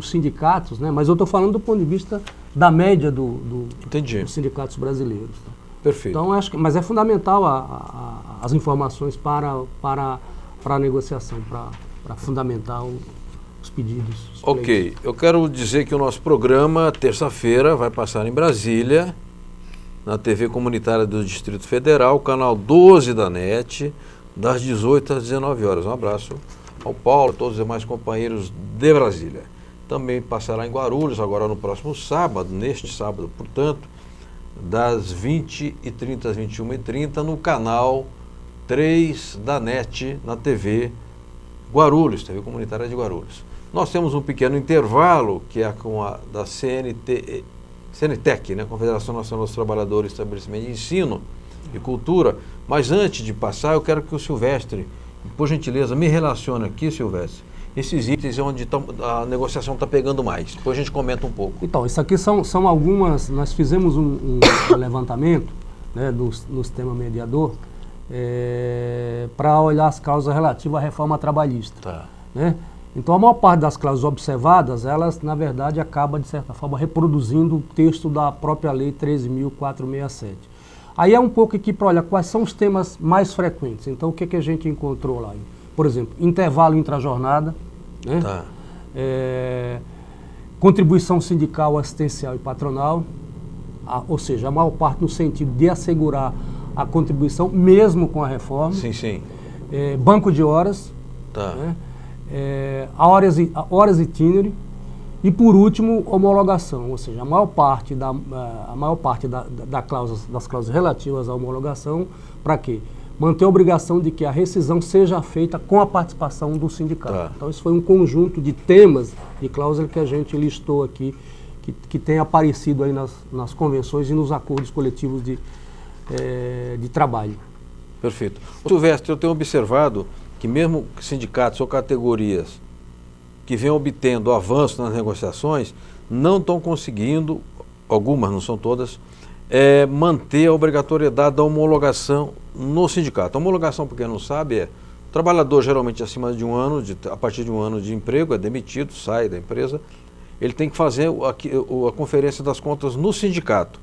sindicatos, né, mas eu estou falando do ponto de vista da média dos sindicatos brasileiros. Tá? Perfeito. Então, mas é fundamental as informações para a negociação, para fundamentar os pedidos. Ok, eu quero dizer que o nosso programa, terça-feira, vai passar em Brasília, na TV comunitária do Distrito Federal, canal 12 da NET, das 18 às 19 horas. Um abraço ao Paulo, a todos os demais companheiros de Brasília. Também passará em Guarulhos, agora no próximo sábado, neste sábado, portanto, das 20h30 às 21h30, no canal 3 da NET, na TV Guarulhos, TV comunitária de Guarulhos. Nós temos um pequeno intervalo, que é com a da CNTEC, né, Confederação Nacional dos Trabalhadores de Estabelecimento de Ensino e Cultura. Mas antes de passar, eu quero que o Silvestre, por gentileza, me relacione aqui, Silvestre, esses itens onde a negociação está pegando mais. Depois a gente comenta um pouco. Então, isso aqui são algumas, nós fizemos um levantamento, né, no sistema mediador, para olhar as cláusulas relativas à reforma trabalhista. Tá. Né? Então, a maior parte das cláusulas observadas, elas, na verdade, acaba, de certa forma, reproduzindo o texto da própria Lei 13.467. Aí é um pouco aqui para olhar quais são os temas mais frequentes. Então, o que, que a gente encontrou lá? Por exemplo, intervalo intrajornada, né? Tá. Contribuição sindical, assistencial e patronal, ou seja, a maior parte no sentido de assegurar a contribuição, mesmo com a reforma. Sim, sim. Banco de horas, Tá. né? Horas itinerary e, por último, homologação, ou seja, a maior parte das cláusulas relativas à homologação, para quê? Manter a obrigação de que a rescisão seja feita com a participação do sindicato. Tá. Então, isso foi um conjunto de temas de cláusula que a gente listou aqui, que tem aparecido aí nas convenções e nos acordos coletivos de trabalho. Perfeito. Silvestre, eu tenho observado que mesmo sindicatos ou categorias que vêm obtendo avanço nas negociações não estão conseguindo, algumas, não são todas, manter a obrigatoriedade da homologação no sindicato. A homologação, para quem não sabe, o trabalhador geralmente acima de um ano, a partir de um ano de emprego, é demitido, sai da empresa, ele tem que fazer a conferência das contas no sindicato.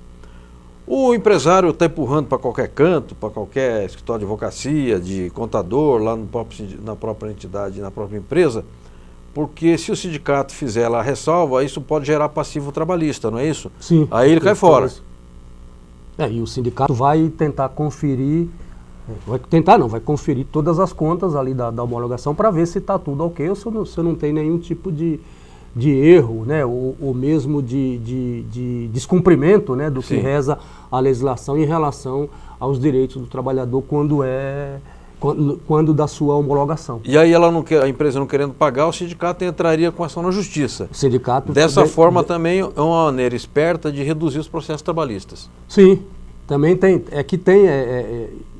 O empresário está empurrando para qualquer canto, para qualquer escritório de advocacia, de contador, lá na própria entidade, na própria empresa, porque se o sindicato fizer lá a ressalva, isso pode gerar passivo trabalhista, não é isso? Sim. Aí ele cai fora. E o sindicato vai tentar conferir, vai conferir todas as contas ali da homologação para ver se está tudo ok ou se não tem nenhum tipo de erro, né, ou mesmo de descumprimento, né, do que reza a legislação em relação aos direitos do trabalhador quando da sua homologação. E aí a empresa não querendo pagar, o sindicato entraria com ação na justiça. O sindicato Dessa forma também é uma maneira esperta de reduzir os processos trabalhistas. Sim, também tem.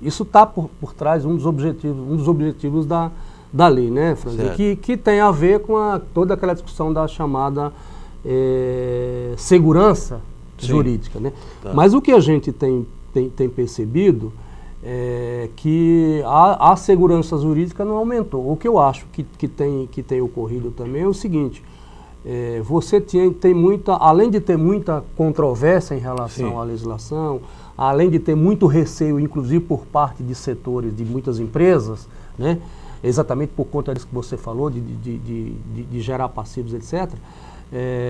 Isso está por trás um dos objetivos da lei, né, Franzi? Que tem a ver com toda aquela discussão da chamada segurança jurídica, né? Tá. Mas o que a gente tem percebido é que a segurança jurídica não aumentou. O que eu acho que tem ocorrido também é o seguinte: você tem muita, além de ter muita controvérsia em relação à legislação, além de ter muito receio, inclusive por parte de setores de muitas empresas, né? Exatamente por conta disso que você falou, de gerar passivos, etc.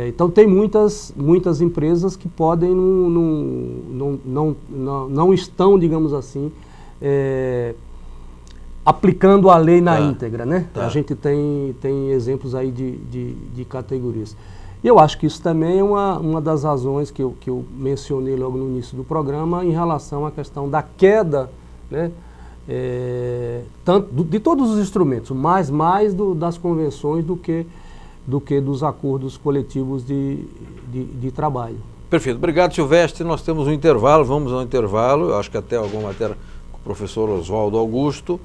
Então tem muitas empresas que podem não estão, digamos assim, aplicando a lei na íntegra, né? A gente tem exemplos aí de categorias. E eu acho que isso também é uma das razões que eu mencionei logo no início do programa em relação à questão da queda, né? Tanto de todos os instrumentos, mais das convenções do que dos acordos coletivos de trabalho. Perfeito. Obrigado, Silvestre. Nós temos um intervalo, vamos ao intervalo, eu acho que até alguma matéria com o professor Oswaldo Augusto,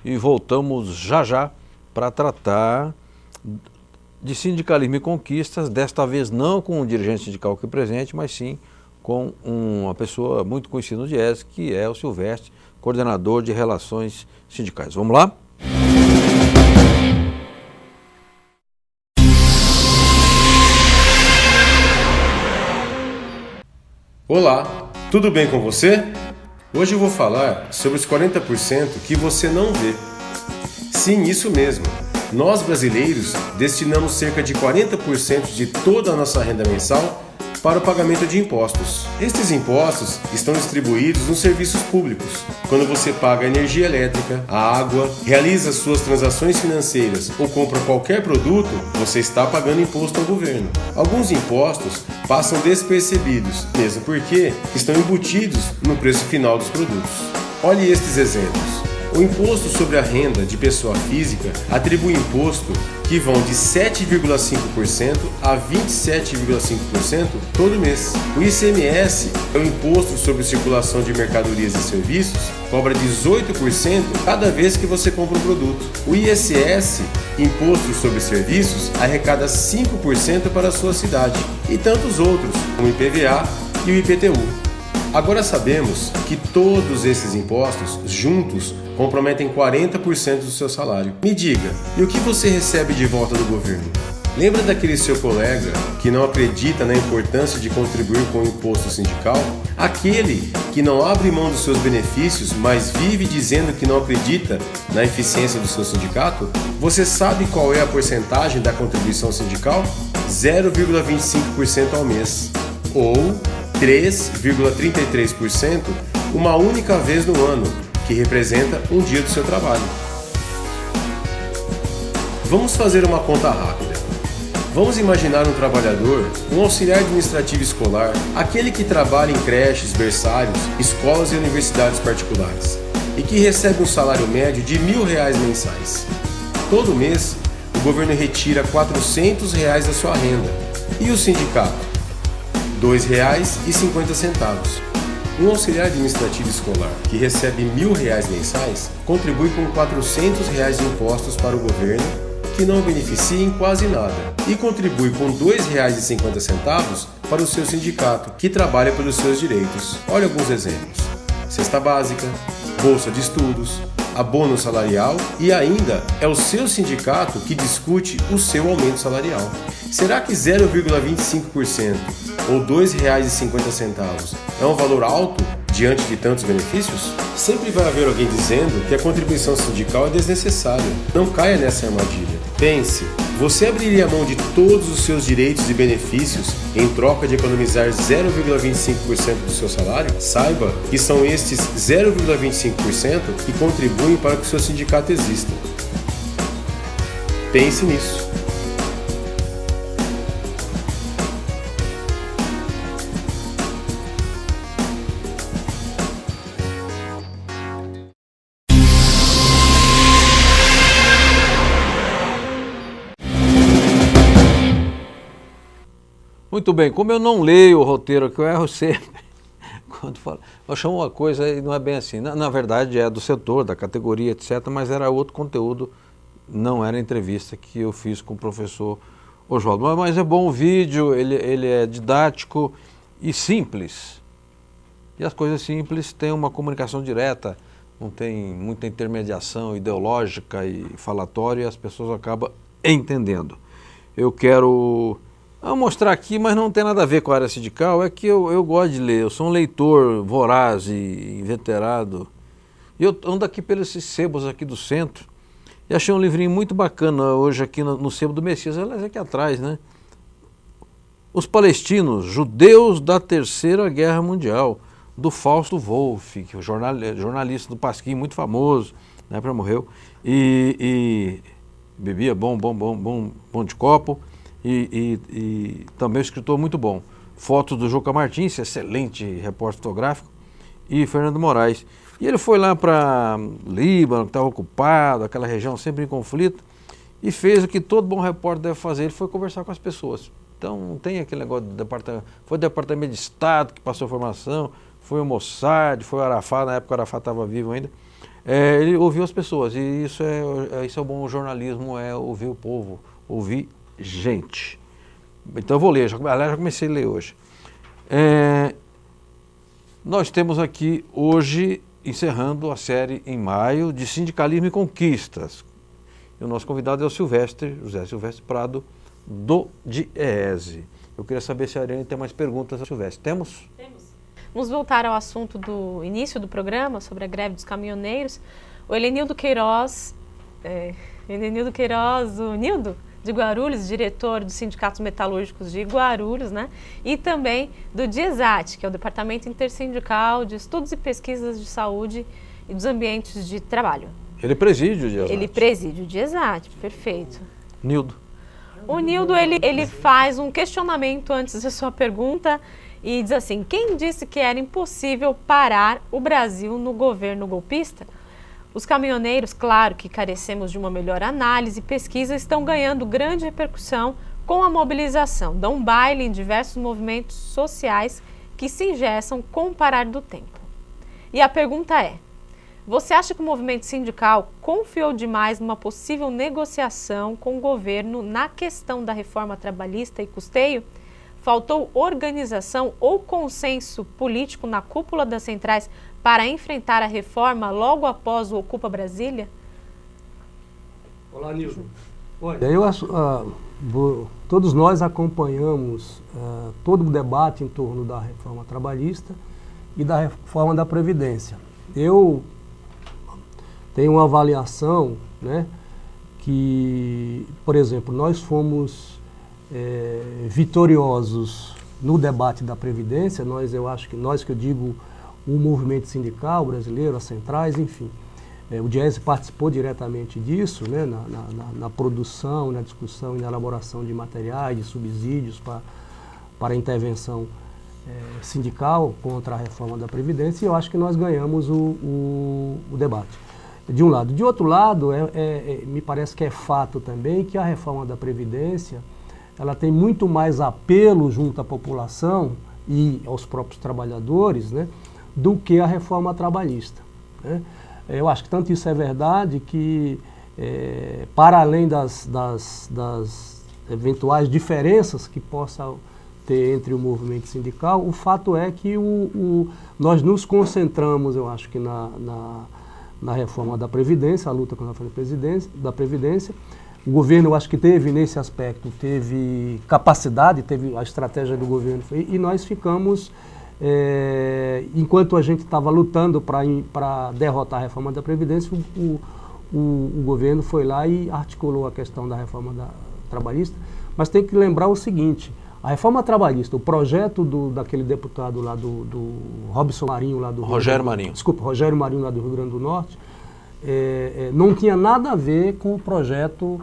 e voltamos já para tratar de sindicalismo e conquistas, desta vez não com um dirigente sindical aqui presente, mas sim com uma pessoa muito conhecida no Diese, que é o Silvestre, coordenador de relações sindicais. Vamos lá? Olá, tudo bem com você? Hoje eu vou falar sobre os 40% que você não vê. Sim, isso mesmo. Nós brasileiros destinamos cerca de 40% de toda a nossa renda mensal para o pagamento de impostos. Estes impostos estão distribuídos nos serviços públicos. Quando você paga a energia elétrica, a água, realiza suas transações financeiras ou compra qualquer produto, você está pagando imposto ao governo. Alguns impostos passam despercebidos, mesmo porque estão embutidos no preço final dos produtos. Olhe estes exemplos. O imposto sobre a renda de pessoa física atribui imposto que vão de 7,5% a 27,5% todo mês. O ICMS é o imposto sobre circulação de mercadorias e serviços, cobra 18% cada vez que você compra um produto. O ISS, imposto sobre serviços, arrecada 5% para a sua cidade, e tantos outros, como o IPVA e o IPTU. Agora sabemos que todos esses impostos juntos comprometem 40% do seu salário. Me diga, e o que você recebe de volta do governo? Lembra daquele seu colega que não acredita na importância de contribuir com o imposto sindical? Aquele que não abre mão dos seus benefícios, mas vive dizendo que não acredita na eficiência do seu sindicato? Você sabe qual é a porcentagem da contribuição sindical? 0,25% ao mês, ou 3,33% uma única vez no ano, que representa um dia do seu trabalho. Vamos fazer uma conta rápida. Vamos imaginar um trabalhador, um auxiliar administrativo escolar, aquele que trabalha em creches, berçários, escolas e universidades particulares, e que recebe um salário médio de R$1.000 mensais. Todo mês, o governo retira R$400 da sua renda. E o sindicato? R$2,50. Um auxiliar administrativo escolar que recebe R$1.000 mensais contribui com R$400 de impostos para o governo, que não beneficia em quase nada, e contribui com R$2,50 para o seu sindicato, que trabalha pelos seus direitos. Olha alguns exemplos: cesta básica, bolsa de estudos, abono salarial, e ainda é o seu sindicato que discute o seu aumento salarial. Será que 0,25% ou R$2,50 é um valor alto diante de tantos benefícios? Sempre vai haver alguém dizendo que a contribuição sindical é desnecessária. Não caia nessa armadilha. Pense, você abriria mão de todos os seus direitos e benefícios em troca de economizar 0,25% do seu salário? Saiba que são estes 0,25% que contribuem para que o seu sindicato exista. Pense nisso. Muito bem, como eu não leio o roteiro, que eu erro sempre, quando falo, eu chamo uma coisa e não é bem assim. Na verdade é do setor, da categoria, etc., mas era outro conteúdo, não era entrevista que eu fiz com o professor Oswaldo. Mas é bom o vídeo, ele é didático e simples. E as coisas simples têm uma comunicação direta, não tem muita intermediação ideológica e falatória, e as pessoas acabam entendendo. Eu quero mostrar aqui, mas não tem nada a ver com a área sindical, é que eu gosto de ler, eu sou um leitor voraz e inveterado. E eu ando aqui pelos sebos aqui do centro e achei um livrinho muito bacana hoje aqui no sebo do Messias, aliás, aqui atrás, né? Os Palestinos, Judeus da Terceira Guerra Mundial, do Fausto Wolff, que é o jornalista do Pasquim, muito famoso, né, para morreu, e bebia bom de copo. E também um escritor muito bom. Fotos do Juca Martins, excelente repórter fotográfico, e Fernando Moraes. E ele foi lá para Líbano, que estava ocupado, aquela região sempre em conflito, e fez o que todo bom repórter deve fazer, ele foi conversar com as pessoas. Então não tem aquele negócio de departamento, foi o Departamento de Estado que passou a informação, foi o Mossad, foi o Arafat, na época o Arafat estava vivo ainda. Ele ouviu as pessoas, e isso é o bom jornalismo, é ouvir o povo, ouvir gente. Então eu vou ler, aliás, já comecei a ler hoje. Nós temos aqui hoje, encerrando a série em maio, de Sindicalismo e Conquistas. E o nosso convidado é o José Silvestre Prado, do DIEESE. Eu queria saber se a Ariane tem mais perguntas a Silvestre. Temos? Temos. Vamos voltar ao assunto do início do programa, sobre a greve dos caminhoneiros. O Helenildo Queiroz, o Nildo, de Guarulhos, diretor dos Sindicatos Metalúrgicos de Guarulhos, né? E também do DIESAT, que é o Departamento Intersindical de Estudos e Pesquisas de Saúde e dos Ambientes de Trabalho. Ele preside o DIESAT. Ele preside o DIESAT, perfeito. Nildo. O Nildo, ele faz um questionamento antes da sua pergunta e diz assim: quem disse que era impossível parar o Brasil no governo golpista? Os caminhoneiros, claro que carecemos de uma melhor análise e pesquisa, estão ganhando grande repercussão com a mobilização. Dão baile em diversos movimentos sociais que se ingessam com o parar do tempo. E a pergunta é: você acha que o movimento sindical confiou demais numa possível negociação com o governo na questão da reforma trabalhista e custeio? faltou organização ou consenso político na cúpula das centrais para enfrentar a reforma logo após o Ocupa Brasília? Olá, Nilson. Olha, eu acho, todos nós acompanhamos todo o debate em torno da reforma trabalhista e da reforma da Previdência. Eu tenho uma avaliação, né, que, por exemplo, nós fomos vitoriosos no debate da Previdência, eu acho que nós, que eu digo, o movimento sindical brasileiro, as centrais, enfim. O Diese participou diretamente disso, né, na produção, na discussão e na elaboração de materiais, de subsídios para a intervenção sindical contra a reforma da Previdência, e eu acho que nós ganhamos o debate. De um lado. De outro lado, me parece que é fato também que a reforma da Previdência ela tem muito mais apelo junto à população e aos próprios trabalhadores, né, do que a reforma trabalhista, né? Eu acho que tanto isso é verdade que, para além das eventuais diferenças que possa ter entre o movimento sindical, o fato é que nós nos concentramos, eu acho que na reforma da Previdência, a luta contra a reforma da Previdência. O governo, eu acho que teve, nesse aspecto, teve capacidade, teve a estratégia do governo, e nós ficamos, enquanto a gente estava lutando para derrotar a reforma da Previdência, o governo foi lá e articulou a questão da reforma trabalhista. Mas tem que lembrar o seguinte: a reforma trabalhista, o projeto daquele deputado lá do Robson Marinho, lá do Rogério Marinho. Desculpa, Rogério Marinho, lá do Rio Grande do Norte, não tinha nada a ver com o projeto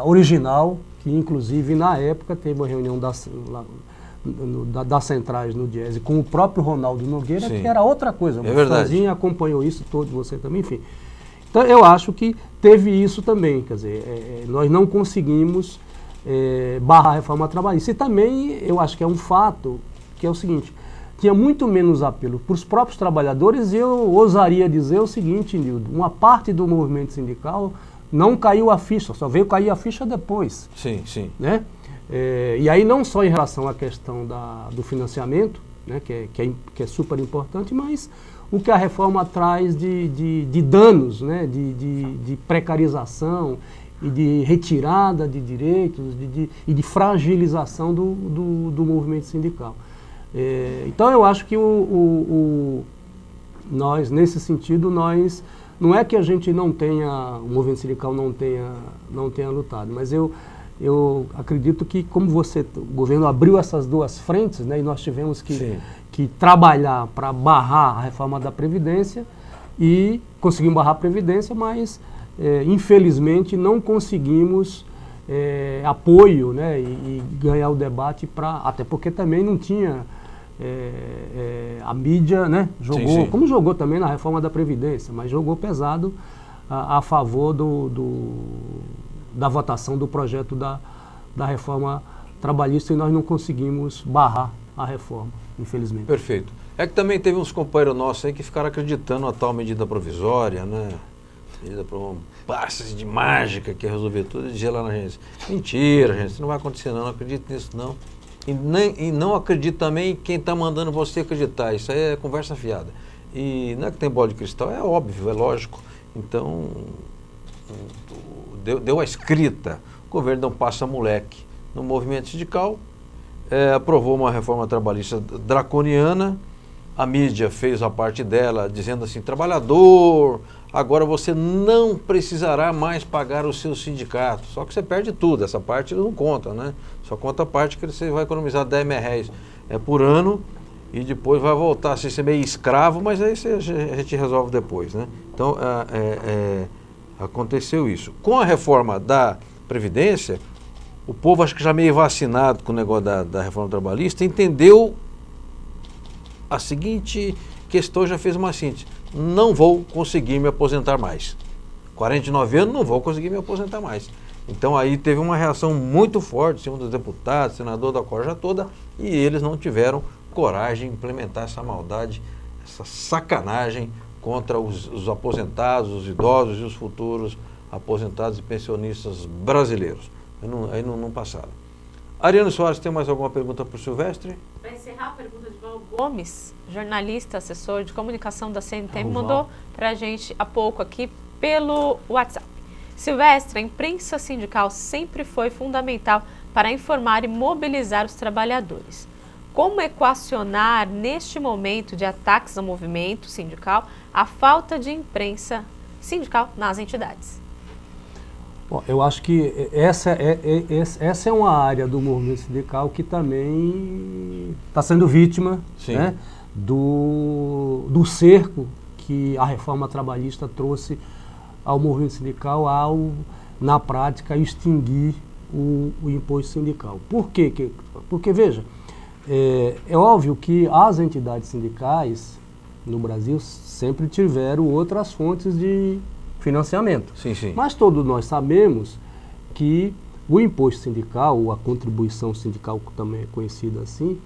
original, que inclusive na época teve uma reunião das centrais no Diese com o próprio Ronaldo Nogueira, sim, que era outra coisa. É verdade. Sozinho acompanhou isso, todo você também, enfim. Então eu acho que teve isso também, quer dizer, nós não conseguimos barrar a reforma trabalhista. E também eu acho que é um fato que é o seguinte: tinha muito menos apelo para os próprios trabalhadores, e eu ousaria dizer o seguinte, Nildo: uma parte do movimento sindical não caiu a ficha, só veio cair a ficha depois. Sim, sim. Né? E aí não só em relação à questão do financiamento, né, que é super importante, mas o que a reforma traz de danos, né, de precarização e de retirada de direitos e de fragilização do movimento sindical. Então eu acho que nós, nesse sentido, não é que a gente o movimento sindical não tenha lutado, mas eu acredito que, como o governo abriu essas duas frentes, né, e nós tivemos que trabalhar para barrar a reforma da Previdência, e conseguimos barrar a Previdência, mas infelizmente não conseguimos apoio, né, e ganhar o debate, até porque também não tinha a mídia, né, jogou, sim, sim, como jogou também na reforma da Previdência, mas jogou pesado a favor da votação do projeto da reforma trabalhista, e nós não conseguimos barrar a reforma, infelizmente. Perfeito. É que também teve uns companheiros nossos aí que ficaram acreditando na tal medida provisória, né? Medida para um passe de mágica que ia resolver tudo, e dizia lá na agência: mentira, gente, isso não vai acontecer não acredito nisso não. E não acredito também quem está mandando você acreditar, isso aí é conversa fiada. E não é que tem bola de cristal, é óbvio, é lógico. Então, deu a escrita, o governo não passa moleque. No movimento sindical, aprovou uma reforma trabalhista draconiana, a mídia fez a parte dela dizendo assim: trabalhador, agora você não precisará mais pagar o seu sindicato. Só que você perde tudo, essa parte não conta, né? Só conta a parte que você vai economizar 10 mil reais por ano, e depois vai voltar a ser meio escravo, mas aí a gente resolve depois, né? Então, aconteceu isso. Com a reforma da Previdência, o povo, acho que já meio vacinado com o negócio da reforma trabalhista, entendeu a seguinte questão, já fez uma síntese: não vou conseguir me aposentar mais. 49 anos, não vou conseguir me aposentar mais. Então aí teve uma reação muito forte em cima dos deputados, senador da corja toda, e eles não tiveram coragem de implementar essa maldade, essa sacanagem contra os aposentados, os idosos e os futuros aposentados e pensionistas brasileiros. Aí não passaram. Ariane Soares, tem mais alguma pergunta para o Silvestre? Para encerrar, a pergunta de Val Gomes, jornalista, assessor de comunicação da CNT, mandou para a gente há pouco aqui pelo WhatsApp. Silvestre, a imprensa sindical sempre foi fundamental para informar e mobilizar os trabalhadores. Como equacionar, neste momento de ataques ao movimento sindical, a falta de imprensa sindical nas entidades? Bom, eu acho que essa é uma área do movimento sindical que também está sendo vítima, né, do cerco que a reforma trabalhista trouxe ao movimento sindical ao, na prática, extinguir o imposto sindical. Por quê? Porque, veja, é óbvio que as entidades sindicais no Brasil sempre tiveram outras fontes de financiamento. Sim, sim. Mas todos nós sabemos que o imposto sindical, ou a contribuição sindical, também é conhecida assim,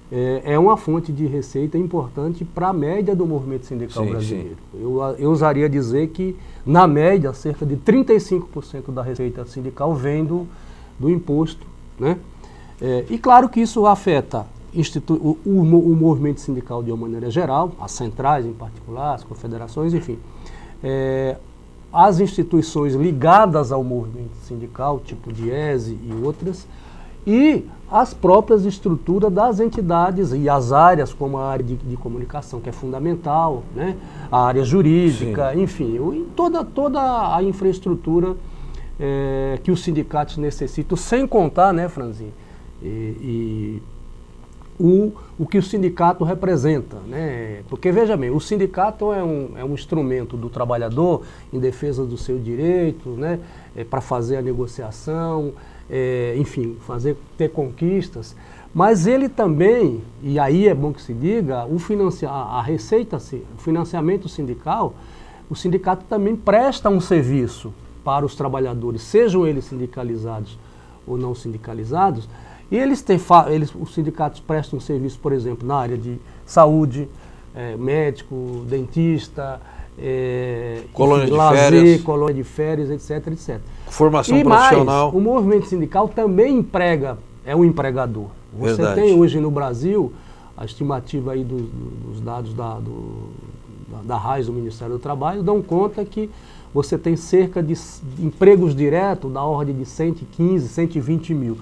é uma fonte de receita importante para a média do movimento sindical brasileiro. Eu ousaria dizer que, na média, cerca de 35% da receita sindical vem do imposto, né? E claro que isso afeta o movimento sindical de uma maneira geral, as centrais em particular, as confederações, enfim. As instituições ligadas ao movimento sindical, tipo DIESE e outras, e as próprias estruturas das entidades e as áreas, como a área de comunicação, que é fundamental, né? A área jurídica, enfim, toda a infraestrutura que os sindicatos necessitam, sem contar, né, Franzinho, o que o sindicato representa, né? Porque, veja bem, o sindicato é um instrumento do trabalhador em defesa do seu direito, né? Para fazer a negociação, enfim, ter conquistas, mas ele também, e aí é bom que se diga, a receita, o financiamento sindical, o sindicato também presta um serviço para os trabalhadores, sejam eles sindicalizados ou não sindicalizados. E os sindicatos prestam serviço, por exemplo, na área de saúde, médico, dentista, colônia de lazer, férias, colônia de férias, etc, etc. Formação profissional. Mais, o movimento sindical também é um empregador. Você tem hoje no Brasil, a estimativa aí dos dados da RAIS, do Ministério do Trabalho, dão conta que você tem cerca de empregos diretos da ordem de 115, 120 mil.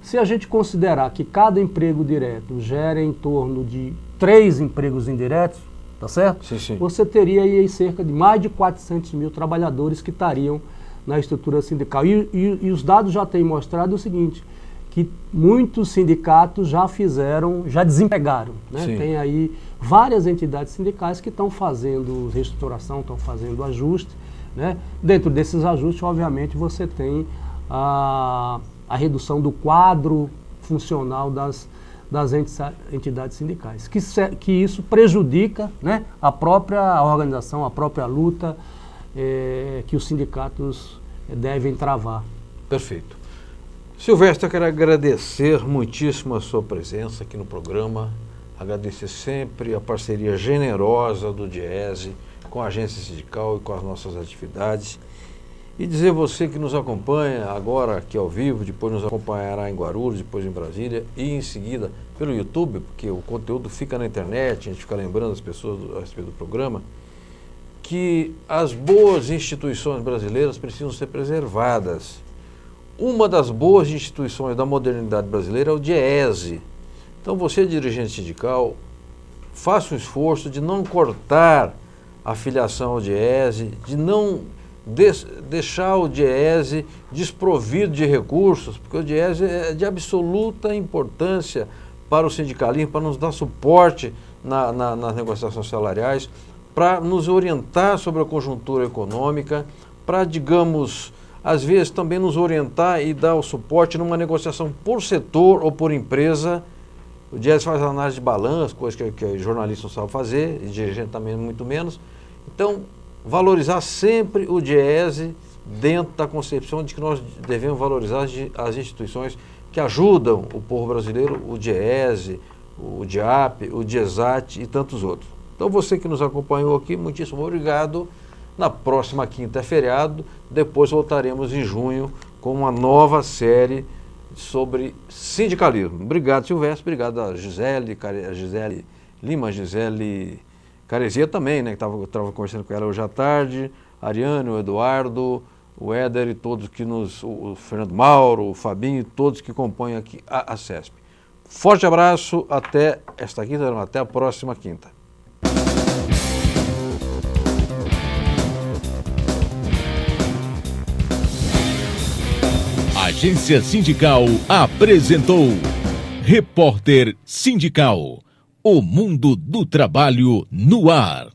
Se a gente considerar que cada emprego direto gera em torno de 3 empregos indiretos, tá certo? Sim, sim. Você teria aí cerca de mais de 400 mil trabalhadores que estariam na estrutura sindical. E os dados já têm mostrado o seguinte, que muitos sindicatos já desempregaram, né? Tem aí várias entidades sindicais que estão fazendo reestruturação, estão fazendo ajuste, né? Dentro desses ajustes, obviamente, você tem a redução do quadro funcional das entidades sindicais, que isso prejudica, né, a própria organização, a própria luta que os sindicatos devem travar. Perfeito. Silvestre, eu quero agradecer muitíssimo a sua presença aqui no programa, agradecer sempre a parceria generosa do DIESE com a agência sindical e com as nossas atividades. E dizer você que nos acompanha agora aqui ao vivo, depois nos acompanhará em Guarulhos, depois em Brasília e em seguida pelo YouTube, porque o conteúdo fica na internet, a gente fica lembrando as pessoas a respeito do programa, que as boas instituições brasileiras precisam ser preservadas. Uma das boas instituições da modernidade brasileira é o DIESE. Então você, dirigente sindical, faça um esforço de não cortar a filiação ao DIESE, de não deixar o DIESE desprovido de recursos, porque o DIESE é de absoluta importância para o sindicalismo, para nos dar suporte nas negociações salariais, para nos orientar sobre a conjuntura econômica, para, digamos, às vezes também nos orientar e dar o suporte numa negociação por setor ou por empresa. O DIESE faz análise de balanço, coisa que jornalista não sabe fazer, e dirigente também muito menos. Então, valorizar sempre o DIESE dentro da concepção de que nós devemos valorizar as instituições que ajudam o povo brasileiro, o DIESE, o DIAP, o DIESAT e tantos outros. Então você que nos acompanhou aqui, muitíssimo obrigado. Na próxima quinta é feriado, depois voltaremos em junho com uma nova série sobre sindicalismo. Obrigado, Silvestre, obrigado a Gisele Lima, Gisele Caresia também, né, que estava conversando com ela hoje à tarde, Ariane, o Eduardo, o Éder e todos que o Fernando Mauro, o Fabinho, todos que compõem aqui a CESP. Forte abraço, até esta quinta, não, até a próxima quinta. Agência Sindical apresentou Repórter Sindical, o mundo do trabalho no ar.